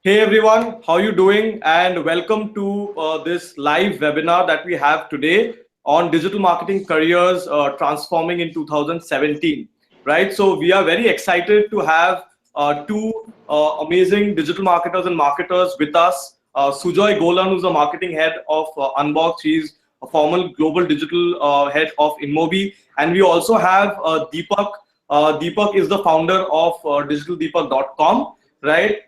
Hey everyone, how you doing? And welcome to this live webinar that we have today on digital marketing careers transforming in 2017. Right, so we are very excited to have two amazing digital marketers and marketers with us. Sujoy Golan, who's the marketing head of Unbox. He's a former global digital head of Inmobi, and we also have Deepak. Deepak is the founder of digitaldeepak.com, right?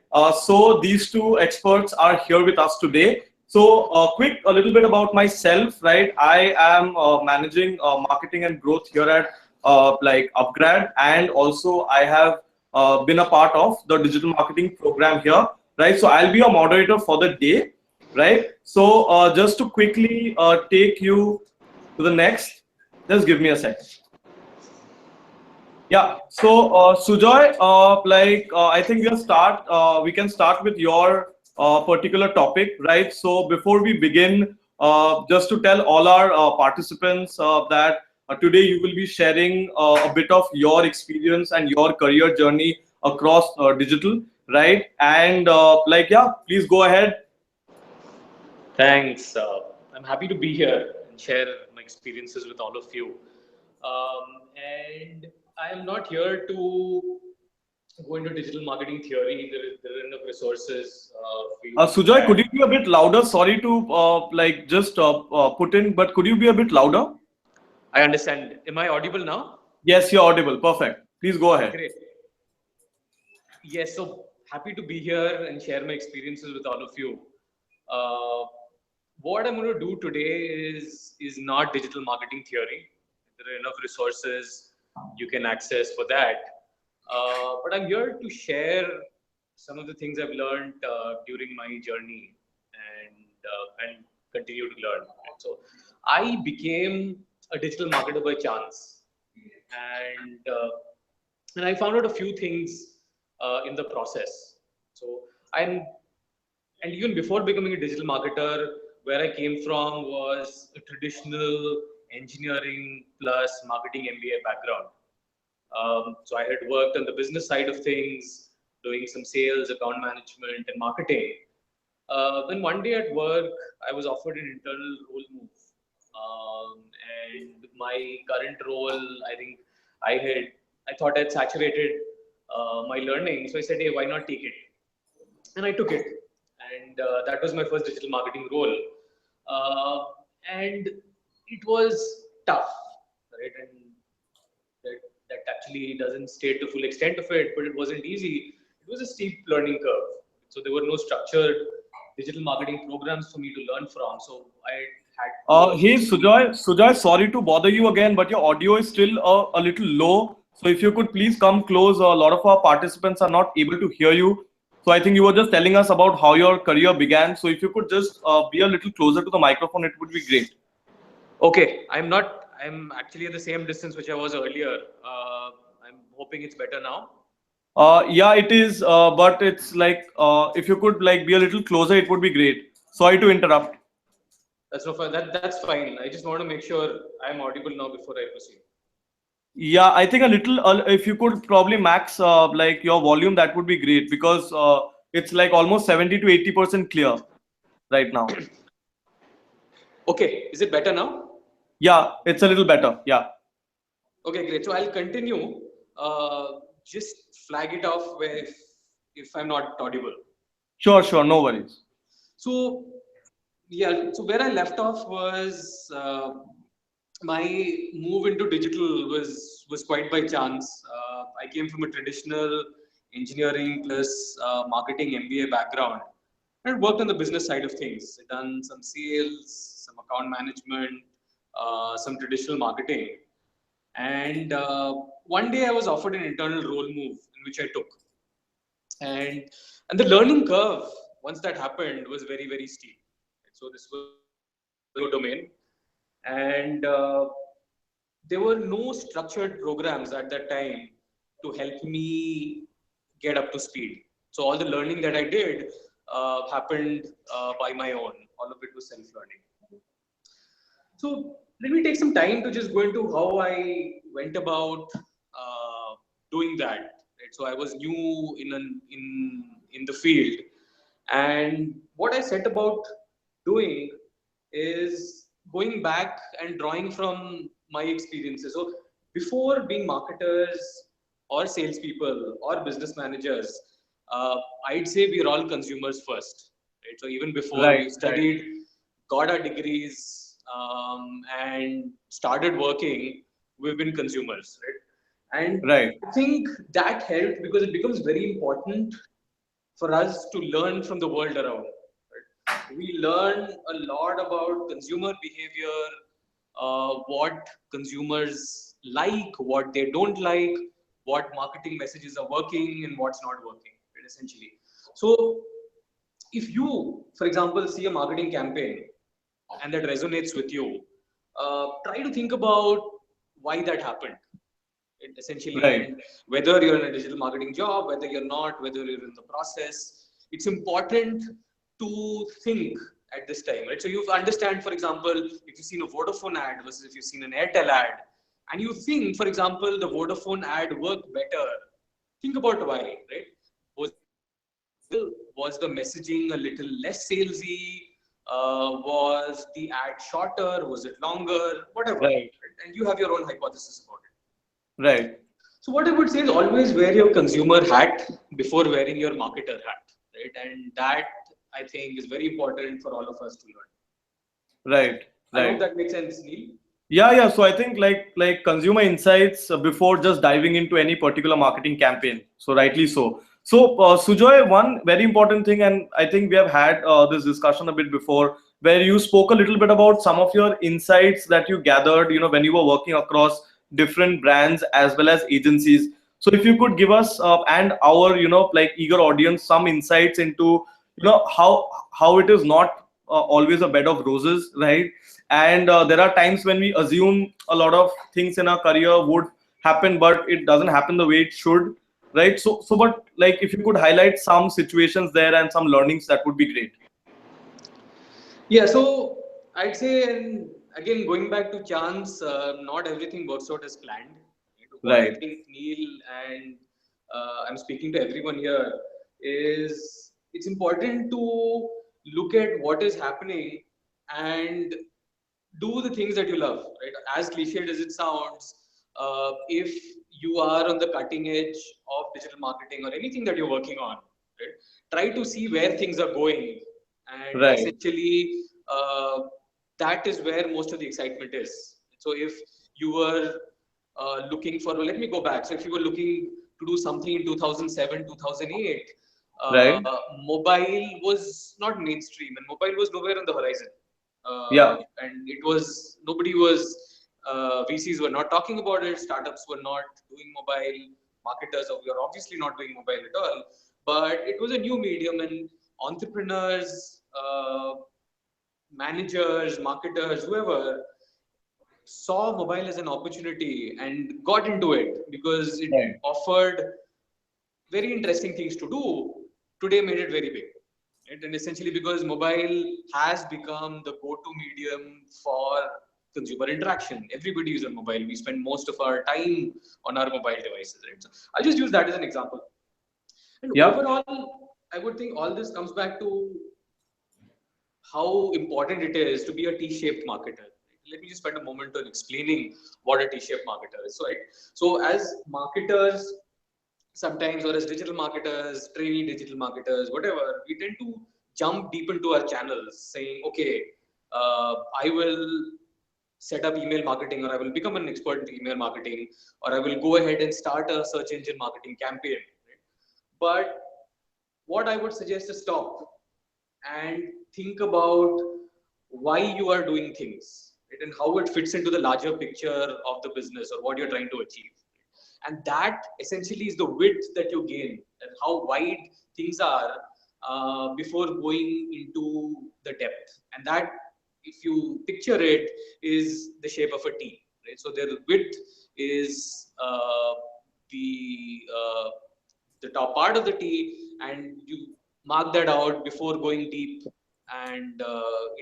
So these two experts are here with us today. So a little bit about myself, right? I am managing marketing and growth here at UpGrad, and also I have been a part of the digital marketing program here, right? So I'll be a moderator for the day, right? So just to quickly take you to the next, just give me a second. Yeah. So, Sujoy, I think we can start with your particular topic, right? So, before we begin, just to tell all our participants that today you will be sharing a bit of your experience and your career journey across digital, right? And yeah, please go ahead. Thanks. I'm happy to be here and share my experiences with all of you. And I am not here to go into digital marketing theory. There are enough resources for you to look Sujoy, could at. you be a bit louder? Sorry to just put in, but could you be a bit louder? I understand. Am I audible now? Yes, you're audible. Perfect. Please go ahead. Great. Yes, so happy to be here and share my experiences with all of you. Uh, what I'm going to do today is not digital marketing theory. There are enough resources you can access for that. But I'm here to share some of the things I've learned during my journey and continue to learn. So I became a digital marketer by chance, and I found out a few things in the process. So I'm and even before becoming a digital marketer, where I came from was a traditional engineering plus marketing MBA background. So I had worked on the business side of things, doing some sales, account management, and marketing. Then one day at work, I was offered an internal role move, and my current role, I think I thought I'd saturated my learning, so I said, hey, why not take it? And I took it, and that was my first digital marketing role, uh, and it was tough, right? And that that actually doesn't state the full extent of it, but it wasn't easy. It was a steep learning curve, so there were no structured digital marketing programs for me to learn from. So I had to Hey, essentially. Sujoy, sorry to bother you again, but your audio is still a little low. So if you could please come close. A lot of our participants are not able to hear you. So I think you were just telling us about how your career began. So if you could just be a little closer to the microphone, it would be great. Okay, I'm not. I'm actually at the same distance which I was earlier. I'm hoping it's better now. Yeah, it is, but it's if you could be a little closer, it would be great. Sorry to interrupt. That's no fine. That's fine. I just want to make sure I'm audible now before I proceed. Yeah, I think a little, if you could probably max your volume, that would be great because it's like almost 70 to 80% clear right now. Okay, is it better now? Yeah, it's a little better. Yeah. Okay, great. So I'll continue. Just flag it off where if I'm not audible. Sure, sure. No worries. So yeah, so where I left off was my move into digital was quite by chance. I came from a traditional engineering plus marketing MBA background. I worked on the business side of things. I done some sales, some account management, some traditional marketing. And one day I was offered an internal role move in which I took. And and the learning curve once that happened was very steep. So this was a new domain, and there were no structured programs at that time to help me get up to speed. So all the learning that I did happened by my own. All of it was self-learning. So let me take some time to just go into how I went about doing that. Right? So I was new in the field, And what I set about doing is going back and drawing from my experiences. So before being marketers or salespeople or business managers, I'd say we're all consumers first, right? So even before Right, we right, studied, got our degrees, and started working, we've been consumers, right? And right, I think that helped because it becomes very important for us to learn from the world around. Right? We learn a lot about consumer behavior, what consumers like, what they don't like, what marketing messages are working and what's not working, right, essentially. So, if you, for example, see a marketing campaign and that resonates with you, try to think about why that happened essentially, right, and whether you're in a digital marketing job, whether you're not, whether you're in the process, it's important to think at this time, right? So you understand, for example, if you've seen a Vodafone ad versus if you've seen an Airtel ad, and you think, for example, the Vodafone ad worked better, think about why, right? Was it visual? Was the messaging a little less salesy? Was the ad shorter? Was it longer? Whatever. right, Right? And you have your own hypothesis about it. right. So what I would say is always wear your consumer hat before wearing your marketer hat, right? And that I think is very important for all of us to learn. Right, I hope right. that makes sense, Neil. Yeah, yeah. So I think like consumer insights before just diving into any particular marketing campaign. So rightly so. So Sujoy, one very important thing, and I think we have had this discussion a bit before, where you spoke a little bit about some of your insights that you gathered, when you were working across different brands as well as agencies. So if you could give us and our like eager audience some insights into how it is not always a bed of roses, right? And there are times when we assume a lot of things in our career would happen, but it doesn't happen the way it should, right? So but like if you could highlight some situations there and some learnings, that would be great. Yeah, so I'd say, and again, going back to chance, not everything works out as planned. Right? What I Right, think, Neil, and I'm speaking to everyone here, is it's important to look at what is happening and do the things that you love, right? As cliched as it sounds, if you are on the cutting edge of digital marketing or anything that you're working on, right, try to see where things are going, and right, essentially, that is where most of the excitement is. So if you were looking for, well, let me go back. So if you were looking to do something in 2007, 2008, uh, right. mobile was not mainstream and mobile was nowhere on the horizon. Yeah, And it was, nobody was, VCs were not talking about it, startups were not doing mobile, marketers were obviously not doing mobile at all. But it was a new medium, and entrepreneurs, managers, marketers, whoever saw mobile as an opportunity and got into it because it right, offered very interesting things to do, today made it very big. Right? And essentially because mobile has become the go-to medium for consumer interaction. Everybody is on mobile. We spend most of our time on our mobile devices. Right? So I'll just use that as an example. And yeah, overall, I would think all this comes back to how important it is to be a T-shaped marketer. Let me just spend a moment on explaining what a T-shaped marketer is. So, right? So as marketers, sometimes, or as digital marketers, trainee digital marketers, whatever, we tend to jump deep into our channels saying, okay, I will set up email marketing, or I will become an expert in email marketing, or I will go ahead and start a search engine marketing campaign. Right? But what I would suggest is stop and think about why you are doing things, right? And how it fits into the larger picture of the business or what you're trying to achieve. And that essentially is the width that you gain and how wide things are before going into the depth. And that, if you picture it, is the shape of a T, right? So the width is uh, the top part of the T, and you mark that out before going deep and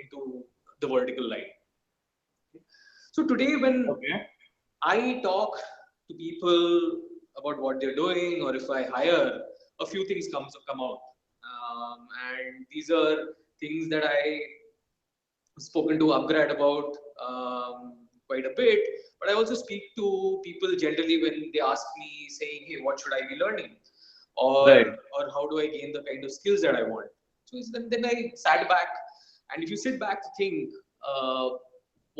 into the vertical line. So today, when okay, I talk to people about what they're doing, or if I hire, a few things come out. And these are things that I spoken to UpGrad about quite a bit. But I also speak to people generally when they ask me, saying, "Hey, what should I be learning, or Right. or how do I gain the kind of skills that I want?" So then I sat back, and if you sit back to think,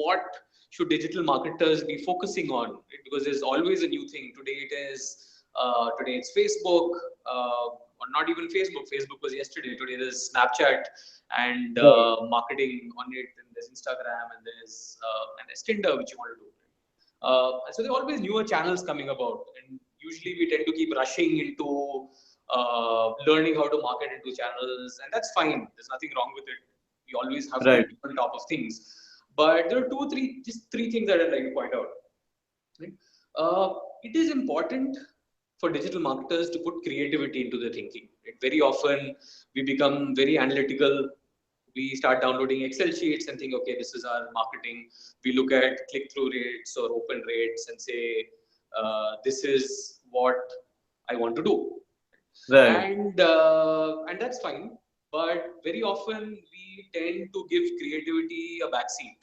what should digital marketers be focusing on? Right? Because there's always a new thing. Today it's Facebook, or not even Facebook. Facebook was yesterday. Today there's Snapchat and Right. marketing on it, and there's Instagram, and there's Tinder, which you want to do. So there are always newer channels coming about, and usually we tend to keep rushing into learning how to market into channels, and that's fine. There's nothing wrong with it. We always have to Right. be on top of things. But there are just three things that I'd like to point out. Right? It is important for digital marketers to put creativity into the thinking. Right? Very often we become very analytical. We start downloading Excel sheets and think, okay, this is our marketing. We look at click-through rates or open rates and say, this is what I want to do, Right. and that's fine. But very often we tend to give creativity a backseat,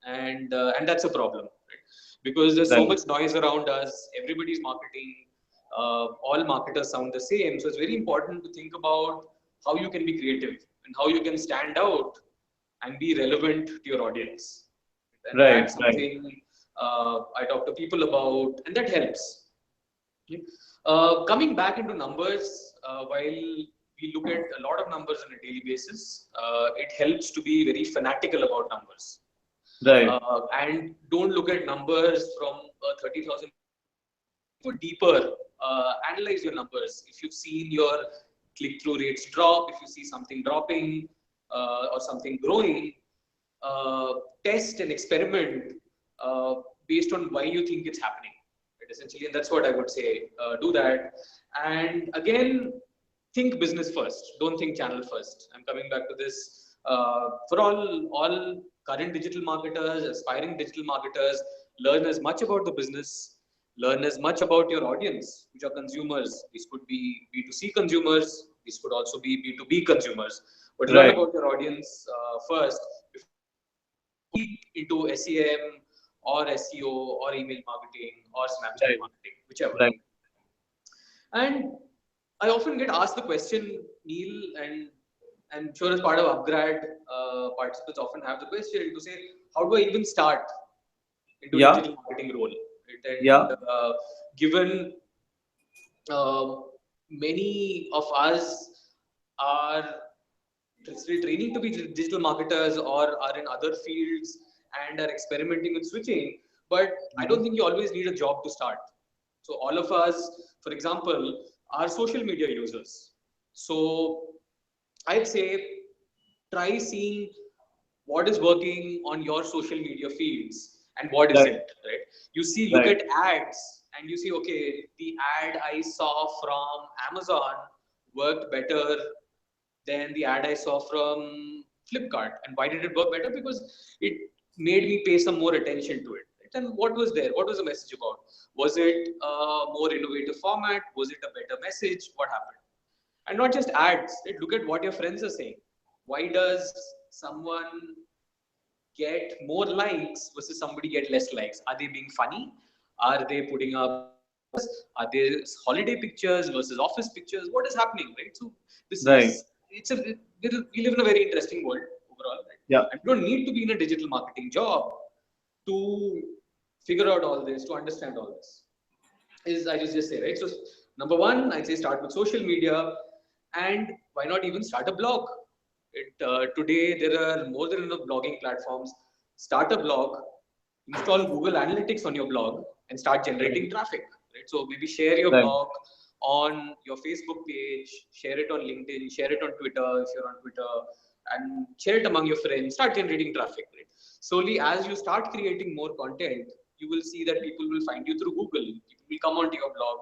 and that's a problem, right? Because there's so Right. much noise around us. Everybody's marketing. All marketers sound the same, so it's very important to think about how you can be creative and how you can stand out and be relevant to your audience. And Right. that's Right. something I talk to people about, and that helps. Okay. Coming back into numbers, while we look at a lot of numbers on a daily basis, it helps to be very fanatical about numbers, Right. and don't look at numbers from a 30,000 go deeper, analyze your numbers. If you've seen your click-through rates drop, if you see something dropping or something growing, uh, test and experiment based on why you think it's happening. Right? Essentially, and that's what I would say. Do that, and again, think business first. Don't think channel first. I'm coming back to this for all current digital marketers, aspiring digital marketers. Learn as much about the business. Learn as much about your audience, which are consumers. These could be B2C consumers. These could also be B2B consumers. But learn Right. about your audience first before you leap into SEM or SEO or email marketing or Snapchat Right. marketing, whichever. Right. And I often get asked the question, Neil, and I'm sure as part of UpGrad, participants often have the question to say, how do I even start into a Yeah. digital marketing role? Right? Yeah. And given uh, many of us are still training to be digital marketers or are in other fields and are experimenting with switching, but I don't think you always need a job to start. So all of us, for example, are social media users. So I'd say try seeing what is working on your social media feeds and what Right. isn't, right? You see, look Right. at ads and you see, okay, the ad I saw from Amazon worked better than the ad I saw from Flipkart. And why did it work better? Because it made me pay some more attention to it. Right? And what was there? What was the message about? Was it a more innovative format? Was it a better message? What happened? And not just ads. Right? Look at what your friends are saying. Why does someone get more likes versus somebody get less likes? Are they being funny? Are they putting up pictures? Are they holiday pictures versus office pictures? What is happening, right? So this Right. is we live in a very interesting world overall, right? Yeah. And you don't need to be in a digital marketing job to figure out all this, to understand all this. Is I just say, right? So number one, I say start with social media, and why not even start a blog? Today there are more than enough blogging platforms. Start a blog, install Google Analytics on your blog, and start Right. generating traffic. Right. So maybe share your Right. blog on your Facebook page, share it on LinkedIn, share it on Twitter if you're on Twitter, and share it among your friends. Start generating traffic. Right. Slowly, as you start creating more content, you will see that people will find you through Google. People will come onto your blog.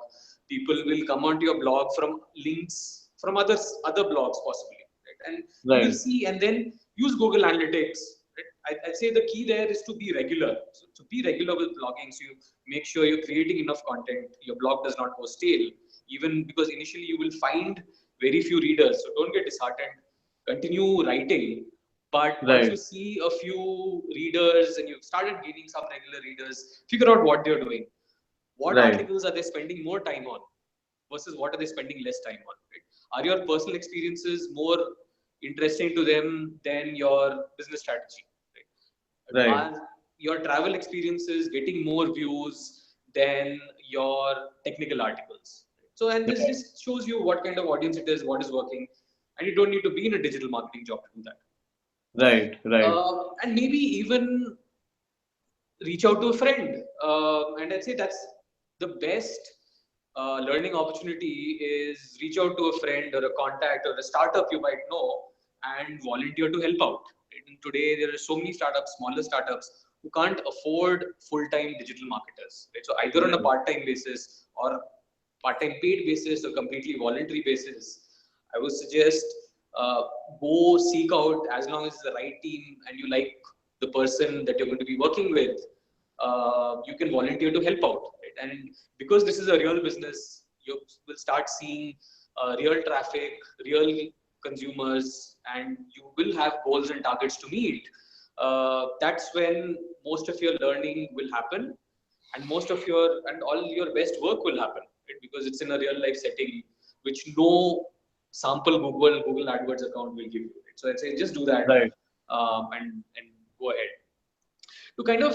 People will come onto your blog from links from other blogs possibly. Right? And you will Right. see, and then use Google Analytics. Right? I'd say the key there is to be regular. So be regular with blogging. So you make sure you're creating enough content. Your blog does not go stale. Even because initially you will find very few readers. So don't get disheartened. Continue writing. But once you Right. see a few readers and you've started gaining some regular readers, figure out what they're doing. What Right. articles are they spending more time on versus what are they spending less time on? Right? Are your personal experiences more interesting to them than your business strategy? Right? Right. Are your travel experiences getting more views than your technical articles? So, and this Right. just shows you what kind of audience it is, what is working, and you don't need to be in a digital marketing job to do that. Right. Right. And maybe even reach out to a friend. And I'd say that's the best learning opportunity is reach out to a friend or a contact or a startup you might know and volunteer to help out. Right? And today there are so many startups, smaller startups, who can't afford full-time digital marketers. Right? So either on a part-time basis or part-time paid basis or completely voluntary basis, I would suggest uh, go seek out as long as it's the right team and you like the person that you're going to be working with. You can volunteer to help out, right? And because this is a real business, you will start seeing real traffic, real consumers, and you will have goals and targets to meet. That's when most of your learning will happen, and most of your and all your best work will happen, right? Because it's in a real life setting, which no sample Google AdWords account will give you. Right? So I'd say just do that, Right. and go ahead to kind of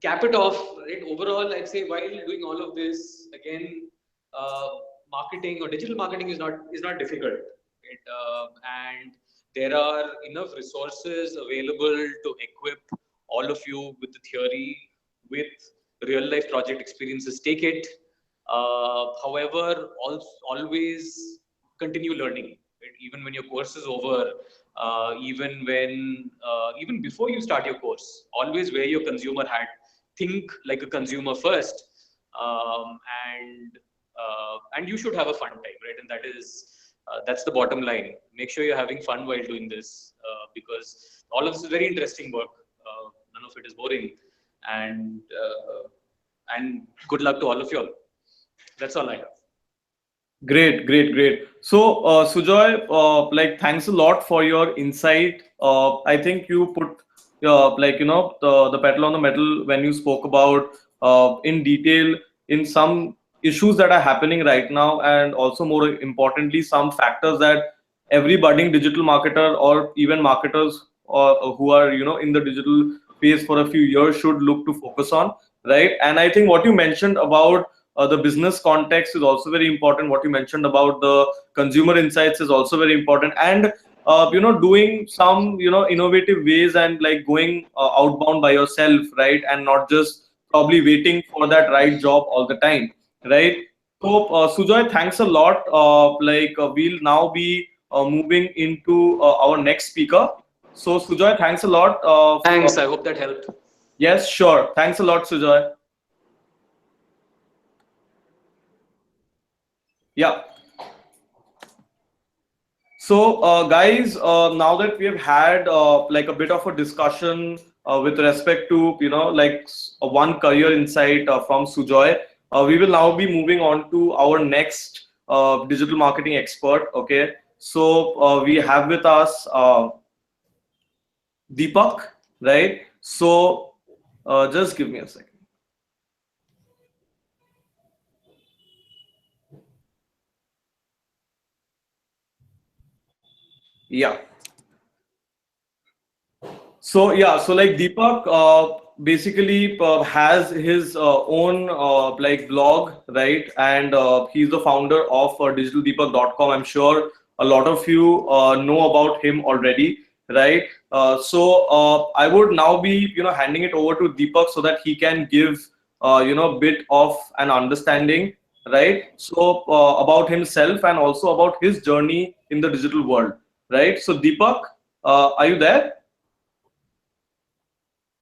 cap it off, right? Overall, I'd say while doing all of this, again, uh, marketing or digital marketing is not difficult, right? And there are enough resources available to equip all of you with the theory, with real life project experiences. Take it. However, always continue learning, right? Even when your course is over, even before you start your course, always wear your consumer hat. Think like a consumer first, um, and and you should have a fun time, right? And that's the bottom line. Make sure you're having fun while doing this, because all of this is very interesting work. None of it is boring, and good luck to all of you all. That's all I have. Great, great, great. So, Sujoy, like, thanks a lot for your insight. I think you put, like, the pedal on the metal when you spoke about, in detail, in some issues that are happening right now, and also more importantly, some factors that every budding digital marketer or even marketers who are, in the digital space for a few years should look to focus on, right? And I think what you mentioned about the business context is also very important. What you mentioned about the consumer insights is also very important. And doing some innovative ways and like going outbound by yourself, right? And not just probably waiting for that right job all the time, right? So, Sujoy, thanks a lot. We'll now be moving into our next speaker. So, Sujoy, thanks a lot. Thanks. I hope that helped. Yes, sure. Thanks a lot, Sujoy. Yeah. So, guys, now that we have had like a bit of a discussion with respect to, one career insight from Sujoy, we will now be moving on to our next digital marketing expert. Okay. So, we have with us Deepak, right? So, just give me a second. Yeah. So yeah, so like Deepak basically has his own like blog, right? And he's the founder of digitaldeepak.com. I'm sure a lot of you know about him already, right? I would now be handing it over to Deepak so that he can give bit of an understanding, right? So about himself and also about his journey in the digital world, right? So Deepak, are you there?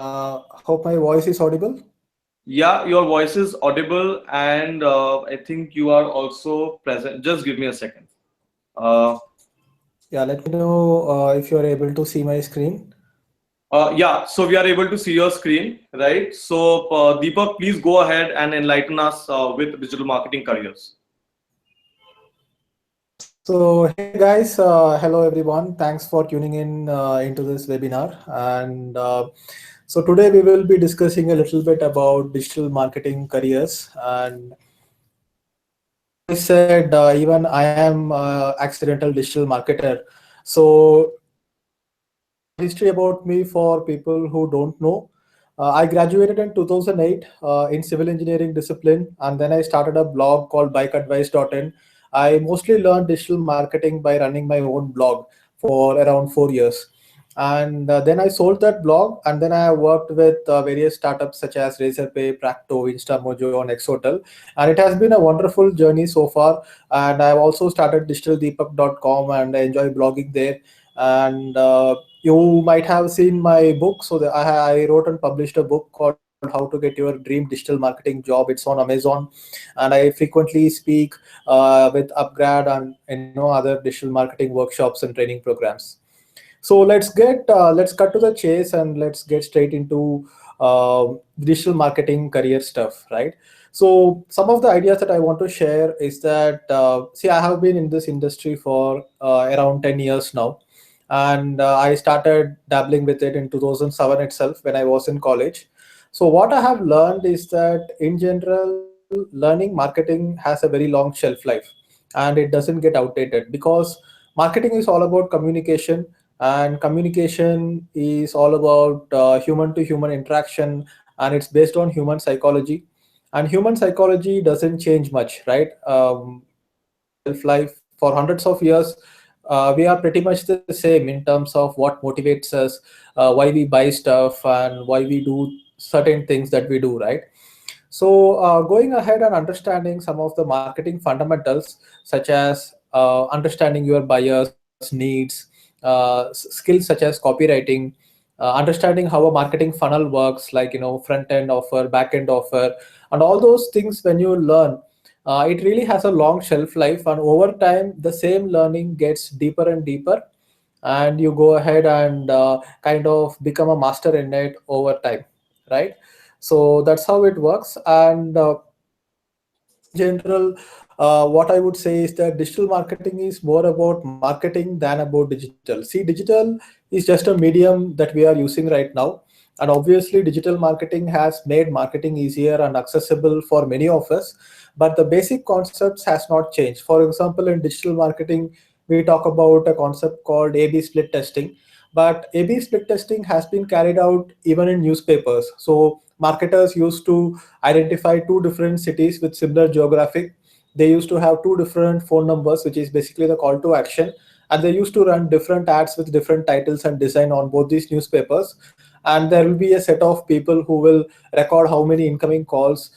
Hope my voice is audible. Yeah, your voice is audible, and I think you are also present. Just give me a second. Uh, Yeah, let me know if you are able to see my screen. yeah, so we are able to see your screen, right? So, Deepak, please go ahead and enlighten us with digital marketing careers. So, hey guys, hello everyone. Thanks for tuning in into this webinar. And so today we will be discussing a little bit about digital marketing careers. And as I said, even I am accidental digital marketer. So a little history about me for people who don't know. I graduated in 2008 in civil engineering discipline, and then I started a blog called bikeadvice.in. I mostly learned digital marketing by running my own blog for around 4 years. And then I sold that blog, and then I worked with various startups such as Razorpay, Practo, Instamojo, and Exotel. And it has been a wonderful journey so far. And I've also started digitaldeepak.com, and I enjoy blogging there. And you might have seen my book. So I wrote and published a book called How to Get Your Dream Digital Marketing Job. It's on Amazon, and I frequently speak with UpGrad and other digital marketing workshops and training programs. So let's cut to the chase and let's get straight into digital marketing career stuff, right? So some of the ideas that I want to share is that see, I have been in this industry for around 10 years now, and I started dabbling with it in 2007 itself when I was in college. So what I have learned is that in general, learning marketing has a very long shelf life, and it doesn't get outdated because marketing is all about communication, and communication is all about human to human interaction, and it's based on human psychology, and human psychology doesn't change much, right? Shelf life for hundreds of years. We are pretty much the same in terms of what motivates us, why we buy stuff, and why we do certain things that we do, right? So, going ahead and understanding some of the marketing fundamentals, such as understanding your buyers' needs, skills such as copywriting, understanding how a marketing funnel works, like front end offer, back end offer, and all those things. When you learn, it really has a long shelf life, and over time, the same learning gets deeper and deeper, and you go ahead and kind of become a master in it over time, right? So that's how it works. And in general, what I would say is that digital marketing is more about marketing than about digital. See, digital is just a medium that we are using right now. And obviously, digital marketing has made marketing easier and accessible for many of us. But the basic concepts has not changed. For example, in digital marketing, we talk about a concept called A/B split testing. But A/B split testing has been carried out even in newspapers. So marketers used to identify two different cities with similar geographic. They used to have two different phone numbers, which is basically the call to action. And they used to run different ads with different titles and design on both these newspapers. And there will be a set of people who will record how many incoming calls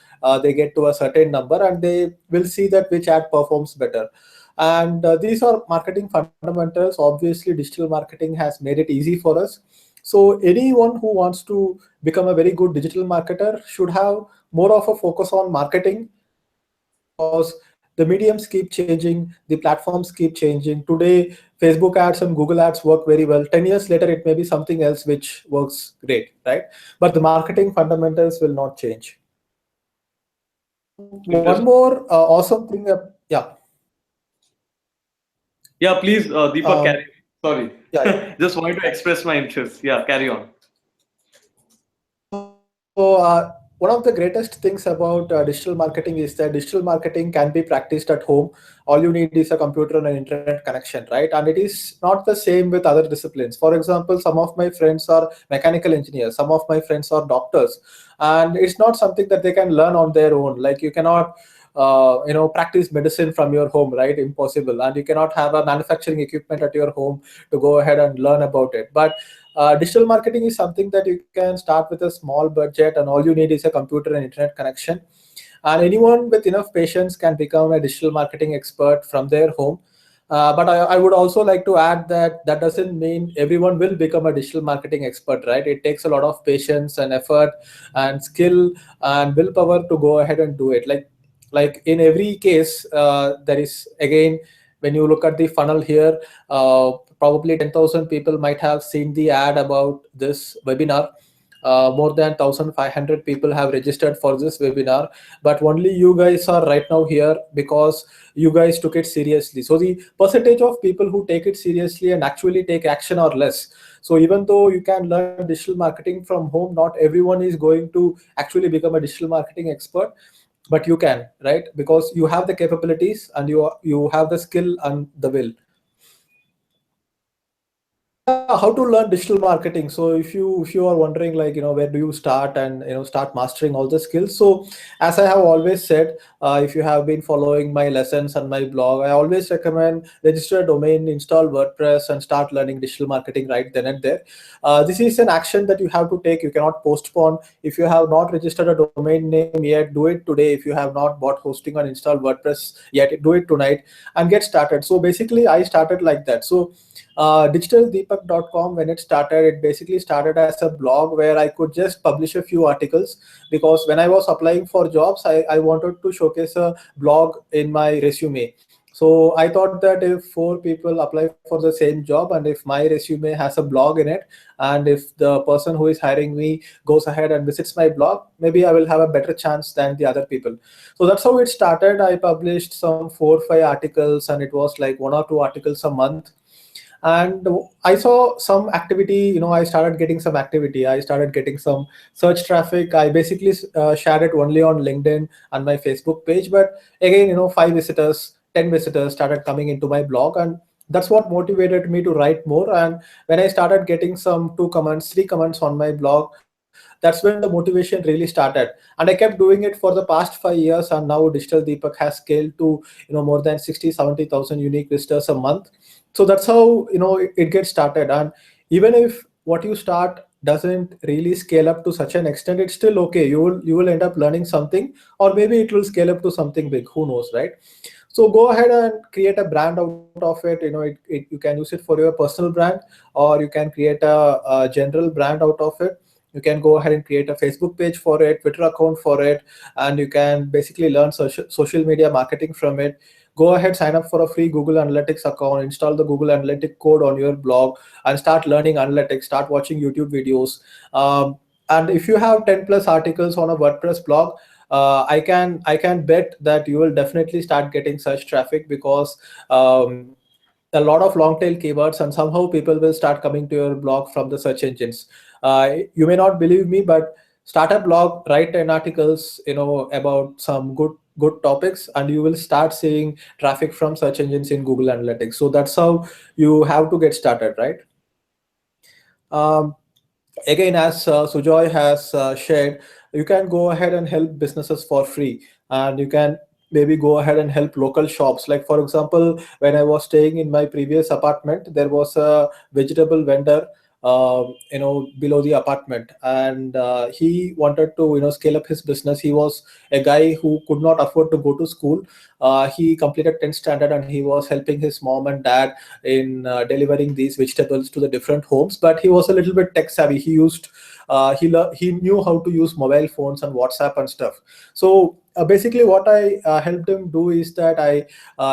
they get to a certain number, and they will see that which ad performs better. And these are marketing fundamentals. Obviously, digital marketing has made it easy for us. So anyone who wants to become a very good digital marketer should have more of a focus on marketing, because the mediums keep changing, the platforms keep changing. Today, Facebook ads and Google ads work very well. 10 years later, it may be something else which works great, right? But the marketing fundamentals will not change. One Interesting. more awesome thing. Yeah. Yeah, please, Deepak, Um, carry. Sorry, yeah, yeah. just wanted to express my interest. Yeah, carry on. So, one of the greatest things about digital marketing is that digital marketing can be practiced at home. All you need is a computer and an internet connection, right? And it is not the same with other disciplines. For example, some of my friends are mechanical engineers, some of my friends are doctors, and it's not something that they can learn on their own. Like, you cannot practice medicine from your home, right? Impossible. And you cannot have a manufacturing equipment at your home to go ahead and learn about it. But digital marketing is something that you can start with a small budget, and all you need is a computer and internet connection. And anyone with enough patience can become a digital marketing expert from their home. But I would also like to add that that doesn't mean everyone will become a digital marketing expert, right? It takes a lot of patience and effort and skill and willpower to go ahead and do it. Like in every case, there is, again, when you look at the funnel here, probably 10,000 people might have seen the ad about this webinar. More than 1,500 people have registered for this webinar, but only you guys are right now here because you guys took it seriously. So the percentage of people who take it seriously and actually take action are less. So even though you can learn digital marketing from home, not everyone is going to actually become a digital marketing expert, but you can, right? Because you have the capabilities and you have the skill and the will. So yeah, how to learn digital marketing. So if you are wondering, like, where do you start and start mastering all the skills. So as I have always said, if you have been following my lessons and my blog, I always recommend register a domain, install WordPress, and start learning digital marketing right then and there. This is an action that you have to take. You cannot postpone. If you have not registered a domain name yet, do it today. If you have not bought hosting or installed WordPress yet, do it tonight and get started. So basically I started like that. So digitaldeepak.com, when it started, it basically started as a blog where I could just publish a few articles, because when I was applying for jobs, I wanted to showcase a blog in my resume. So I thought that if four people apply for the same job and if my resume has a blog in it, and if the person who is hiring me goes ahead and visits my blog, maybe I will have a better chance than the other people. So that's how it started. I published some 4 or 5 articles, and it was like 1 or 2 articles a month. And I saw some activity. I started getting some activity. I started getting some search traffic. I basically shared it only on LinkedIn and my Facebook page, but again, 5 visitors, 10 visitors started coming into my blog, and that's what motivated me to write more. And when I started getting some 2 comments, 3 comments on my blog, that's when the motivation really started. And I kept doing it for the past 5 years, and now Digital Deepak has scaled to more than 60-70,000 unique visitors a month. So that's how it gets started. And even if what you start doesn't really scale up to such an extent, it's still okay. You will end up learning something, or maybe it will scale up to something big, who knows, right? So go ahead and create a brand out of it. You can use it for your personal brand, or you can create a general brand out of it. You can go ahead and create a Facebook page for it, Twitter account for it, and you can basically learn social media marketing from it. Go ahead, sign up for a free Google Analytics account, install the Google Analytic code on your blog, and start learning analytics, start watching YouTube videos. And if you have 10 plus articles on a WordPress blog, I can bet that you will definitely start getting search traffic, because a lot of long tail keywords, and somehow people will start coming to your blog from the search engines. You may not believe me, but start a blog, write 10 articles about some good topics, and you will start seeing traffic from search engines in Google Analytics. So that's how you have to get started, right? um, Again, as Sujoy has shared, you can go ahead and help businesses for free, and you can maybe go ahead and help local shops. Like, for example, when I was staying in my previous apartment, there was a vegetable vendor below the apartment, and he wanted to scale up his business. He was a guy who could not afford to go to school. He completed 10th standard, and he was helping his mom and dad in delivering these vegetables to the different homes. But he was a little bit tech savvy. He used he knew how to use mobile phones and WhatsApp and stuff. So basically what I helped him do is that I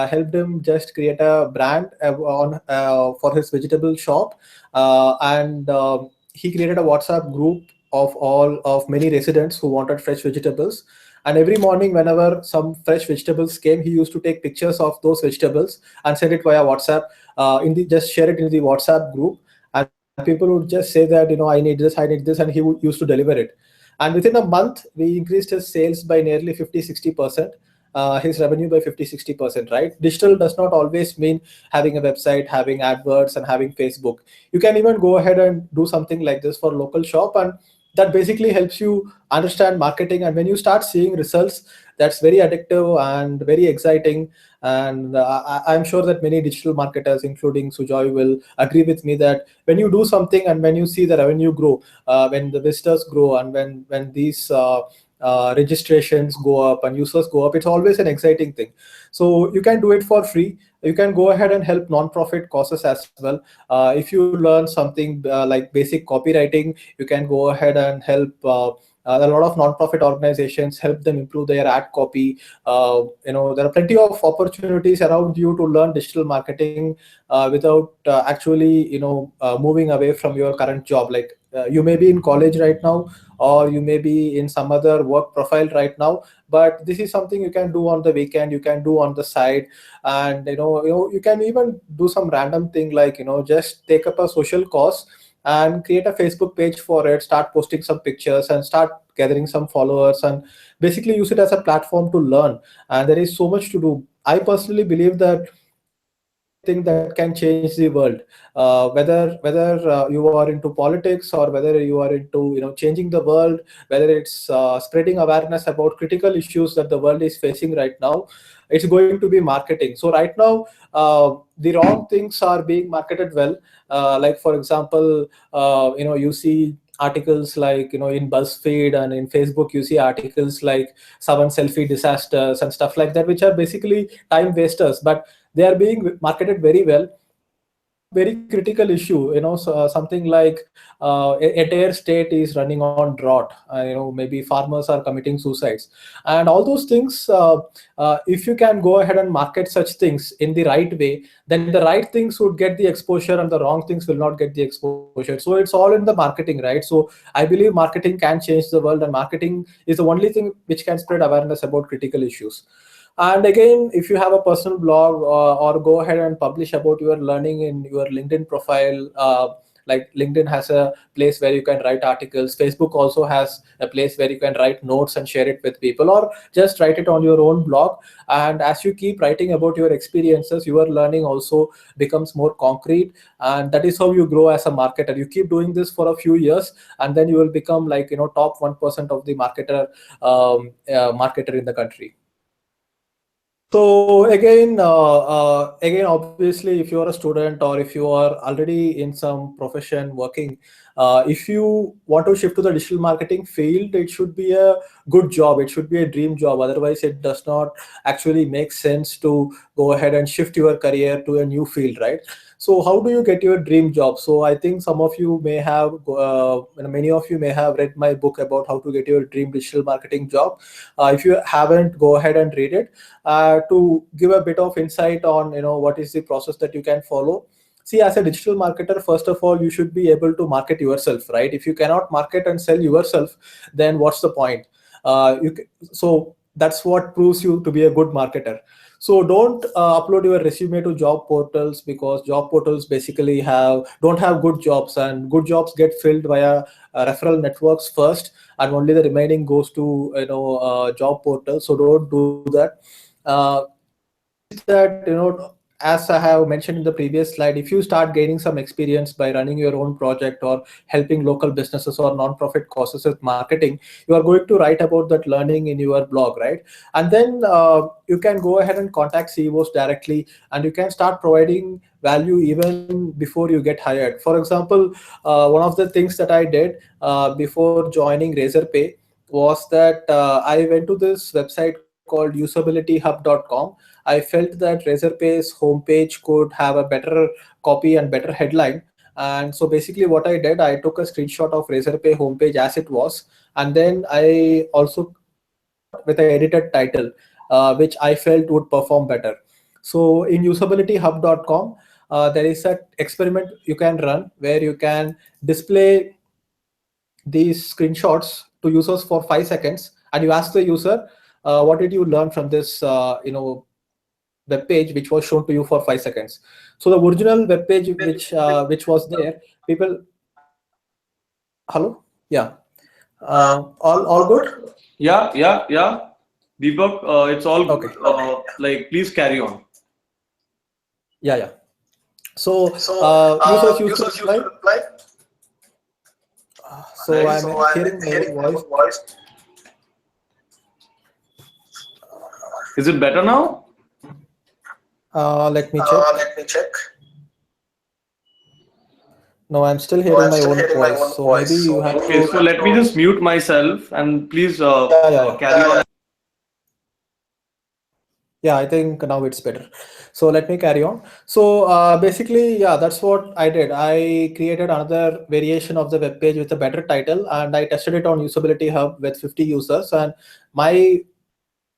helped him just create a brand for his vegetable shop. And he created a WhatsApp group of many residents who wanted fresh vegetables. And every morning, whenever some fresh vegetables came, he used to take pictures of those vegetables and send it via WhatsApp. Just share it in the WhatsApp group, and people would just say that I need this, and used to deliver it. And within a month, we increased his sales by nearly 50-60%. His revenue by 50-60%, right? Digital does not always mean having a website, having adverts, and having Facebook. You can even go ahead and do something like this for local shop, and that basically helps you understand marketing. And when you start seeing results, that's very addictive and very exciting. And I'm sure that many digital marketers, including Sujoy, will agree with me that when you do something and when you see the revenue grow, when the visitors grow, and when these registrations go up and users go up, it's always an exciting thing. So you can do it for free. You can go ahead and help non-profit causes as well. If you learn something like basic copywriting, you can go ahead and help a lot of non-profit organizations, help them improve their ad copy. There are plenty of opportunities around you to learn digital marketing without actually moving away from your current job. Like, you may be in college right now, or you may be in some other work profile right now, but this is something you can do on the weekend, you can do on the side. And you can even do some random thing, like just take up a social cause and create a Facebook page for it, start posting some pictures and start gathering some followers, and basically use it as a platform to learn. And there is so much to do. I personally believe that this is something that can change the world. Whether you are into politics, or whether you are into changing the world, whether it's spreading awareness about critical issues that the world is facing right now, it's going to be marketing. So right now, the wrong things are being marketed well. Like for example, you see articles like in BuzzFeed and in Facebook, you see articles like 7 selfie disasters and stuff like that, which are basically time wasters, but they are being marketed very well about some very critical issue. So, something like entire state is running on drought. Maybe farmers are committing suicides, and all those things. If you can go ahead and market such things in the right way, then the right things would get the exposure and the wrong things will not get the exposure. So it's all in the marketing, right? So I believe marketing can change the world, and marketing is the only thing which can spread awareness about critical issues. And again, if you have a personal blog, or go ahead and publish about your learning in your LinkedIn profile. Like LinkedIn has a place where you can write articles. Facebook also has a place where you can write notes and share it with people, or just write it on your own blog. And as you keep writing about your experiences, your learning also becomes more concrete. And that is how you grow as a marketer. You keep doing this for a few years, and then you will become like top 1% of the marketer in the country. So again, obviously, if you are a student, or if you are already in some profession working, if you want to shift to the digital marketing field, it should be a good job. It should be a dream job. Otherwise, it does not actually make sense to go ahead and shift your career to a new field, right? So how do you get your dream job? So I think some of you may have, many of you may have read my book about how to get your dream digital marketing job. If you haven't, go ahead and read it, to give a bit of insight on what is the process that you can follow. See, as a digital marketer, first of all, you should be able to market yourself, right? If you cannot market and sell yourself, then what's the point? So that's what proves you to be a good marketer. So don't upload your resume to job portals, because job portals basically don't have good jobs, and good jobs get filled via referral networks first, and only the remaining goes to job portals. So don't do that. Second thing is that as I have mentioned in the previous slide, if you start gaining some experience by running your own project, or helping local businesses or non-profit causes with marketing, you are going to write about that learning in your blog, right? And then you can go ahead and contact CEOs directly, and you can start providing value even before you get hired. For example, one of the things that I did before joining Razorpay was that I went to this website called usabilityhub.com. I felt that Razorpay's homepage could have a better copy and better headline. And so basically what I did, I took a screenshot of Razorpay homepage as it was, and then I also came out with an edited title, which I felt would perform better. So in usabilityhub.com, there is an experiment you can run where you can display these screenshots to users for 5 seconds, and you ask the user, what did you learn from this web page which was shown to you for 5 seconds. So the original web page which was there, people. Hello, yeah, all good. Yeah. Deepak, it's all Okay. like, please carry on. Yeah. So users used to reply. So Nice. I'm hearing my voice. Is it better now? Let me check. No, I'm still hearing my own voice. So maybe you have Okay, so to. let me just mute myself, and please Yeah. carry on. Yeah, I think now it's better. So let me carry on. So basically, yeah, that's what I did. I created another variation of the web page with a better title, and I tested it on Usability Hub with 50 users. And my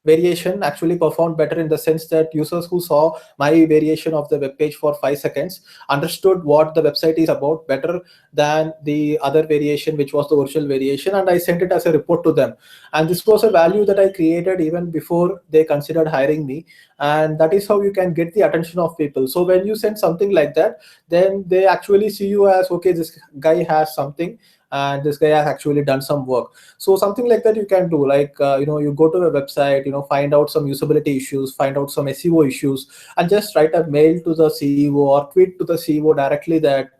variation actually performed better in the sense that users who saw my variation of the web page for 5 seconds understood what the website is about better than the other variation, which was the original variation, and I sent it as a report to them. And this was a value that I created even before they considered hiring me. And that is how you can get the attention of people. So when you send something like that, then they actually see you as, okay, this guy has something, and this guy has actually done some work. So something like that you can do, like you go to a website, find out some usability issues, find out some SEO issues, and just write a mail to the CEO or tweet to the CEO directly that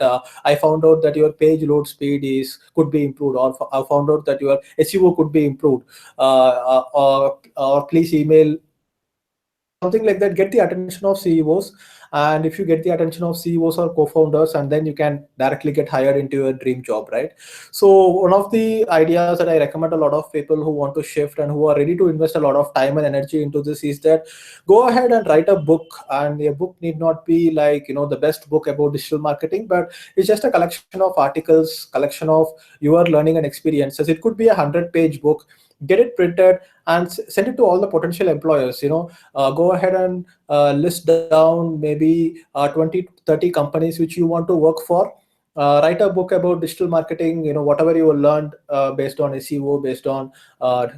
I found out that your page load speed is could be improved, or I found out that your SEO could be improved, or please email something like that. Get the attention of CEOs, and if you get the attention of CEOs or co-founders, and then you can directly get hired into your dream job, right? So one of the ideas that I recommend a lot of people who want to shift and who are ready to invest a lot of time and energy into this is that go ahead and write a book. And a book need not be like the best book about digital marketing, but it's just a collection of articles, collection of your learning and experiences. It could be 100-page book. Get it printed and send it to all the potential employers. Go ahead and list down maybe 20 to 30 companies which you want to work for. Write a book about digital marketing, whatever you learned based on SEO, based on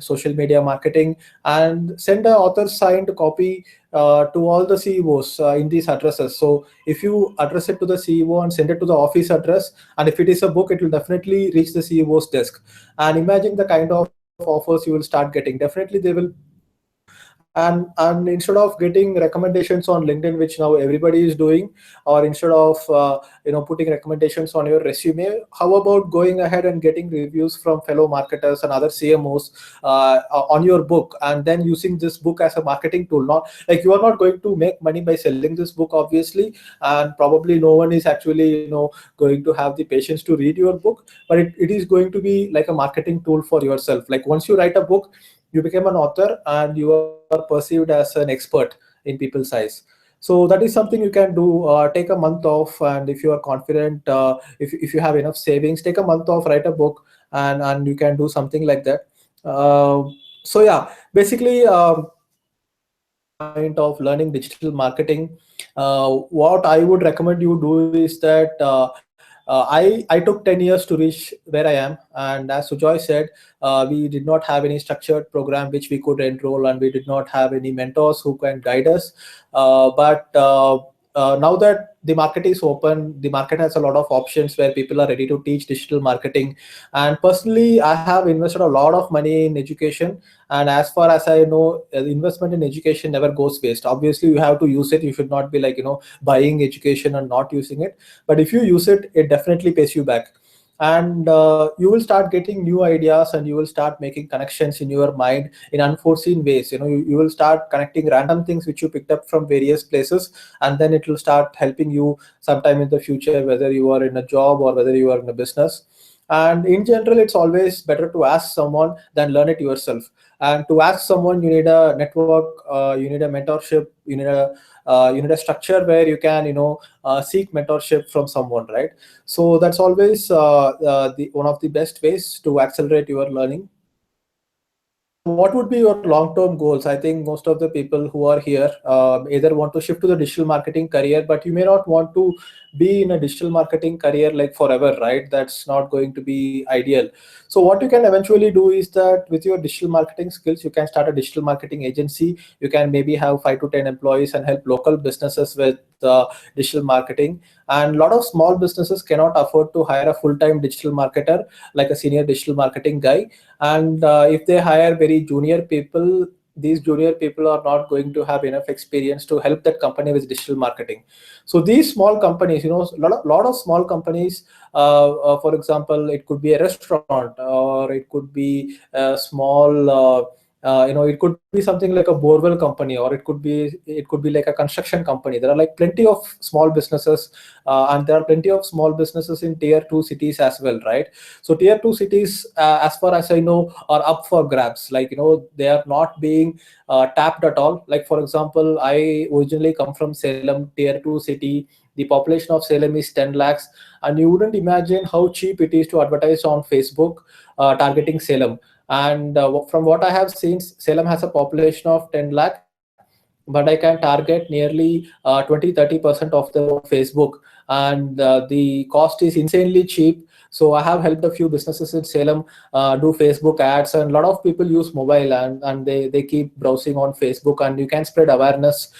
social media marketing, and send an author signed copy to all the CEOs in these addresses. So if you address it to the CEO and send it to the office address, and if it is a book, it will definitely reach the CEO's desk. And imagine the kind of offers you will start getting. Definitely they will pick you. And instead of getting recommendations on LinkedIn, which now everybody is doing, or instead of putting recommendations on your resume, how about going ahead and getting reviews from fellow marketers and other CMOs on your book, and then using this book as a marketing tool? Not like you are not going to make money by selling this book, obviously, and probably no one is actually going to have the patience to read your book, but it is going to be like a marketing tool for yourself. Like once you write a book, you become an author and you are perceived as an expert in people's eyes. So that is something you can do. Take a month off, and if you are confident, if you have enough savings, take a month off, write a book, and you can do something like that. So yeah, basically, that is the point of learning digital marketing. What I would recommend you do is that I took 10 years to reach where I am, and as Sujoy said, we did not have any structured program which we could enroll, and we did not have any mentors who can guide us. But now that the market is open, the market has a lot of options where people are ready to teach digital marketing. And personally, I have invested a lot of money in education. And as far as I know, investment in education never goes waste. Obviously, you have to use it. You should not be like buying education and not using it. But if you use it, it definitely pays you back. And you will start getting new ideas, and you will start making connections in your mind in unforeseen ways. You will start connecting random things which you picked up from various places, and then it will start helping you sometime in the future, whether you are in a job or whether you are in a business. And in general, it's always better to ask someone than learn it yourself. And to ask someone, you need a network, you need a mentorship, you need a structure where you can seek mentorship from someone, right? So that's always the one of the best ways to accelerate your learning. So what would be your long-term goals? I think most of the people who are here either want to shift to the digital marketing career, but you may not want to be in a digital marketing career like forever, right? That's not going to be ideal. So what you can eventually do is that with your digital marketing skills, you can start a digital marketing agency. You can maybe have 5 to 10 employees and help local businesses with digital marketing. And a lot of small businesses cannot afford to hire a full-time digital marketer, like a senior digital marketing guy. And if they hire very junior people, these junior people are not going to have enough experience to help that company with digital marketing. So these small companies, lot of small companies, for example, it could be a restaurant, or it could be a small it could be something like a borewell company, or it could be like a construction company. There are like plenty of small businesses, and there are plenty of small businesses in tier 2 cities as well, right? So tier 2 cities, as far as I know, are up for grabs. Like they are not being tapped at all. Like for example, I originally come from Salem, tier 2 city. The population of Salem is 10 lakhs, and you wouldn't imagine how cheap it is to advertise on Facebook targeting Salem. And from what I have seen, Salem has a population of 10 lakh, but I can target nearly 20-30% of them on Facebook, and the cost is insanely cheap. So I have helped a few businesses in Salem do Facebook ads, and a lot of people use mobile, and they keep browsing on Facebook, and you can spread awareness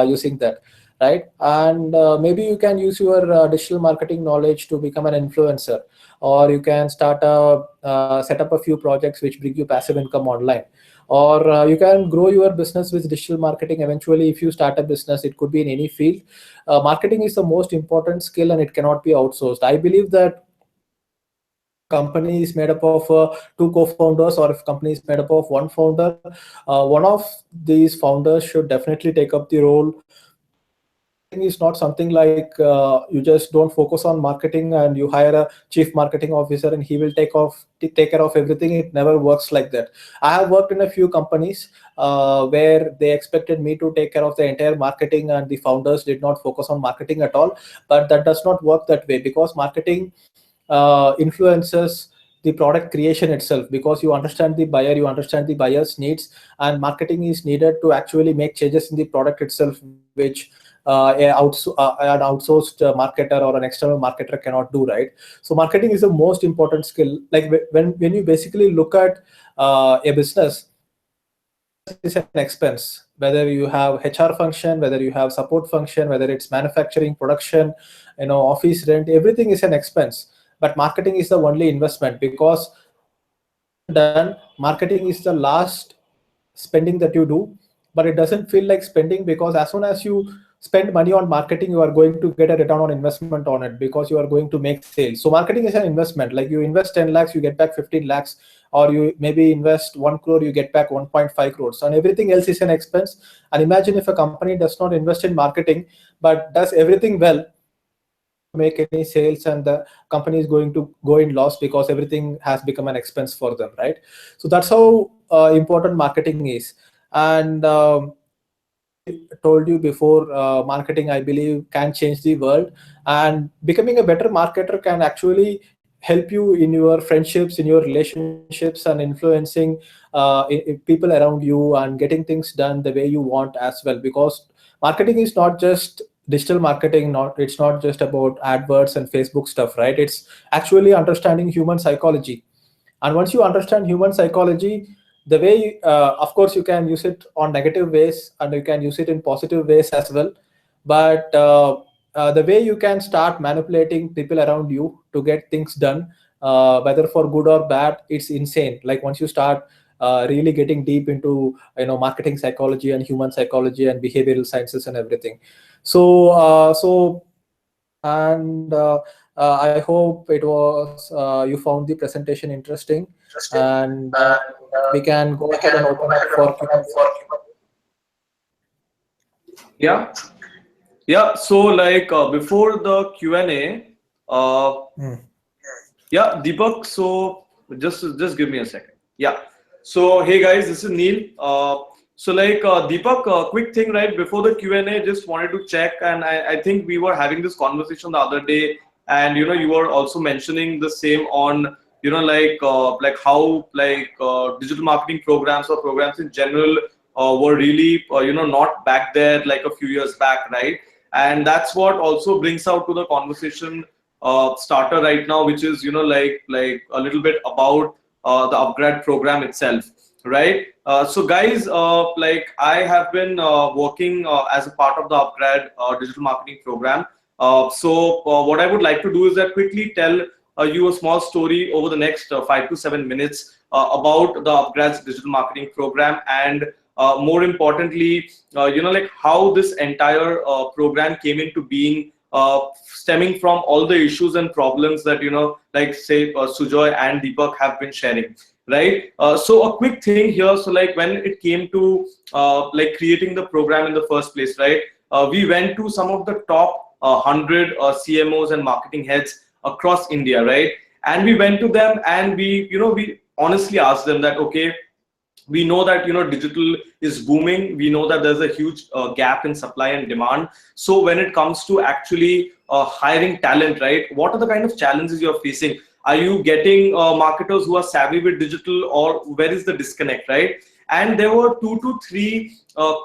using that, right? And maybe you can use your digital marketing knowledge to become an influencer, or you can set up a few projects which bring you passive income online, or you can grow your business with digital marketing. Eventually, if you start a business, it could be in any field. Marketing is the most important skill, and it cannot be outsourced. I believe that if a company is made up of two co-founders, or if a company is made up of one founder, one of these founders should definitely take up the role, because marketing is not something like you just don't focus on marketing and you hire a chief marketing officer and he will take care of everything. It never works like that. I have worked in a few companies where they expected me to take care of the entire marketing, and the founders did not focus on marketing at all. But that does not work that way, because marketing influences the product creation itself, because you understand the buyer, you understand the buyer's needs, and marketing is needed to actually make changes in the product itself, which an outsourced marketer or an external marketer cannot do, right? So marketing is the most important skill. Like when you basically look at a business is an expense, whether you have HR function, whether you have support function, whether it's manufacturing, production, office rent, everything is an expense. But marketing is the only investment, because done, marketing is the last spending that you do. But it doesn't feel like spending, because as soon as you spend money on marketing, you are going to get a return on investment on it, because you are going to make sales. So marketing is an investment. Like you invest 10 lakhs, you get back 15 lakhs, or you maybe invest 1 crore, you get back 1.5 crores, and everything else is an expense. And imagine if a company does not invest in marketing but does everything well, make any sales, and the company is going to go in loss, because everything has become an expense for them, right? So that's how important marketing is. And told you before, marketing, I believe, can change the world, and becoming a better marketer can actually help you in your friendships, in your relationships, and influencing people around you, and getting things done the way you want as well. Because marketing is not just digital marketing, it's not just about adverts and Facebook stuff, right? It's actually understanding human psychology. And once you understand human psychology, the way of course you can use it on negative ways, and you can use it in positive ways as well. But the way you can start manipulating people around you to get things done, whether for good or bad, it's insane. Like once you start really getting deep into marketing psychology and human psychology and behavioral sciences and everything. So and I hope it was you found the presentation interesting, and we can go ahead and open up for Q&A. Yeah. Yeah. So like before the Q&A, yeah, Deepak. So just give me a second. Yeah. So hey guys, this is Neil. So like Deepak, quick thing, right? Before the Q&A, just wanted to check, and I think we were having this conversation the other day, and you were also mentioning the same on like how like digital marketing programs or programs in general were really not back there like a few years back, right? And that's what also brings out to the conversation starter right now, which is like a little bit about the UpGrad program itself, right? So guys, like I have been working as a part of the UpGrad digital marketing program. So what I would like to do is that quickly tell you a small story over the next 5 to 7 minutes about the UpGrad's digital marketing program, and more importantly, like how this entire program came into being, stemming from all the issues and problems that like say Sujoy and Deepak have been sharing, right? So a quick thing here. So like when it came to like creating the program in the first place, right? We went to some of the top 100 CMOs and marketing heads across India, right? And we went to them, and we honestly asked them that, okay, we know that digital is booming, we know that there's a huge gap in supply and demand. So when it comes to actually hiring talent, right, what are the kind of challenges you're facing? Are you getting marketers who are savvy with digital, or where is the disconnect, right? And there were 2 to 3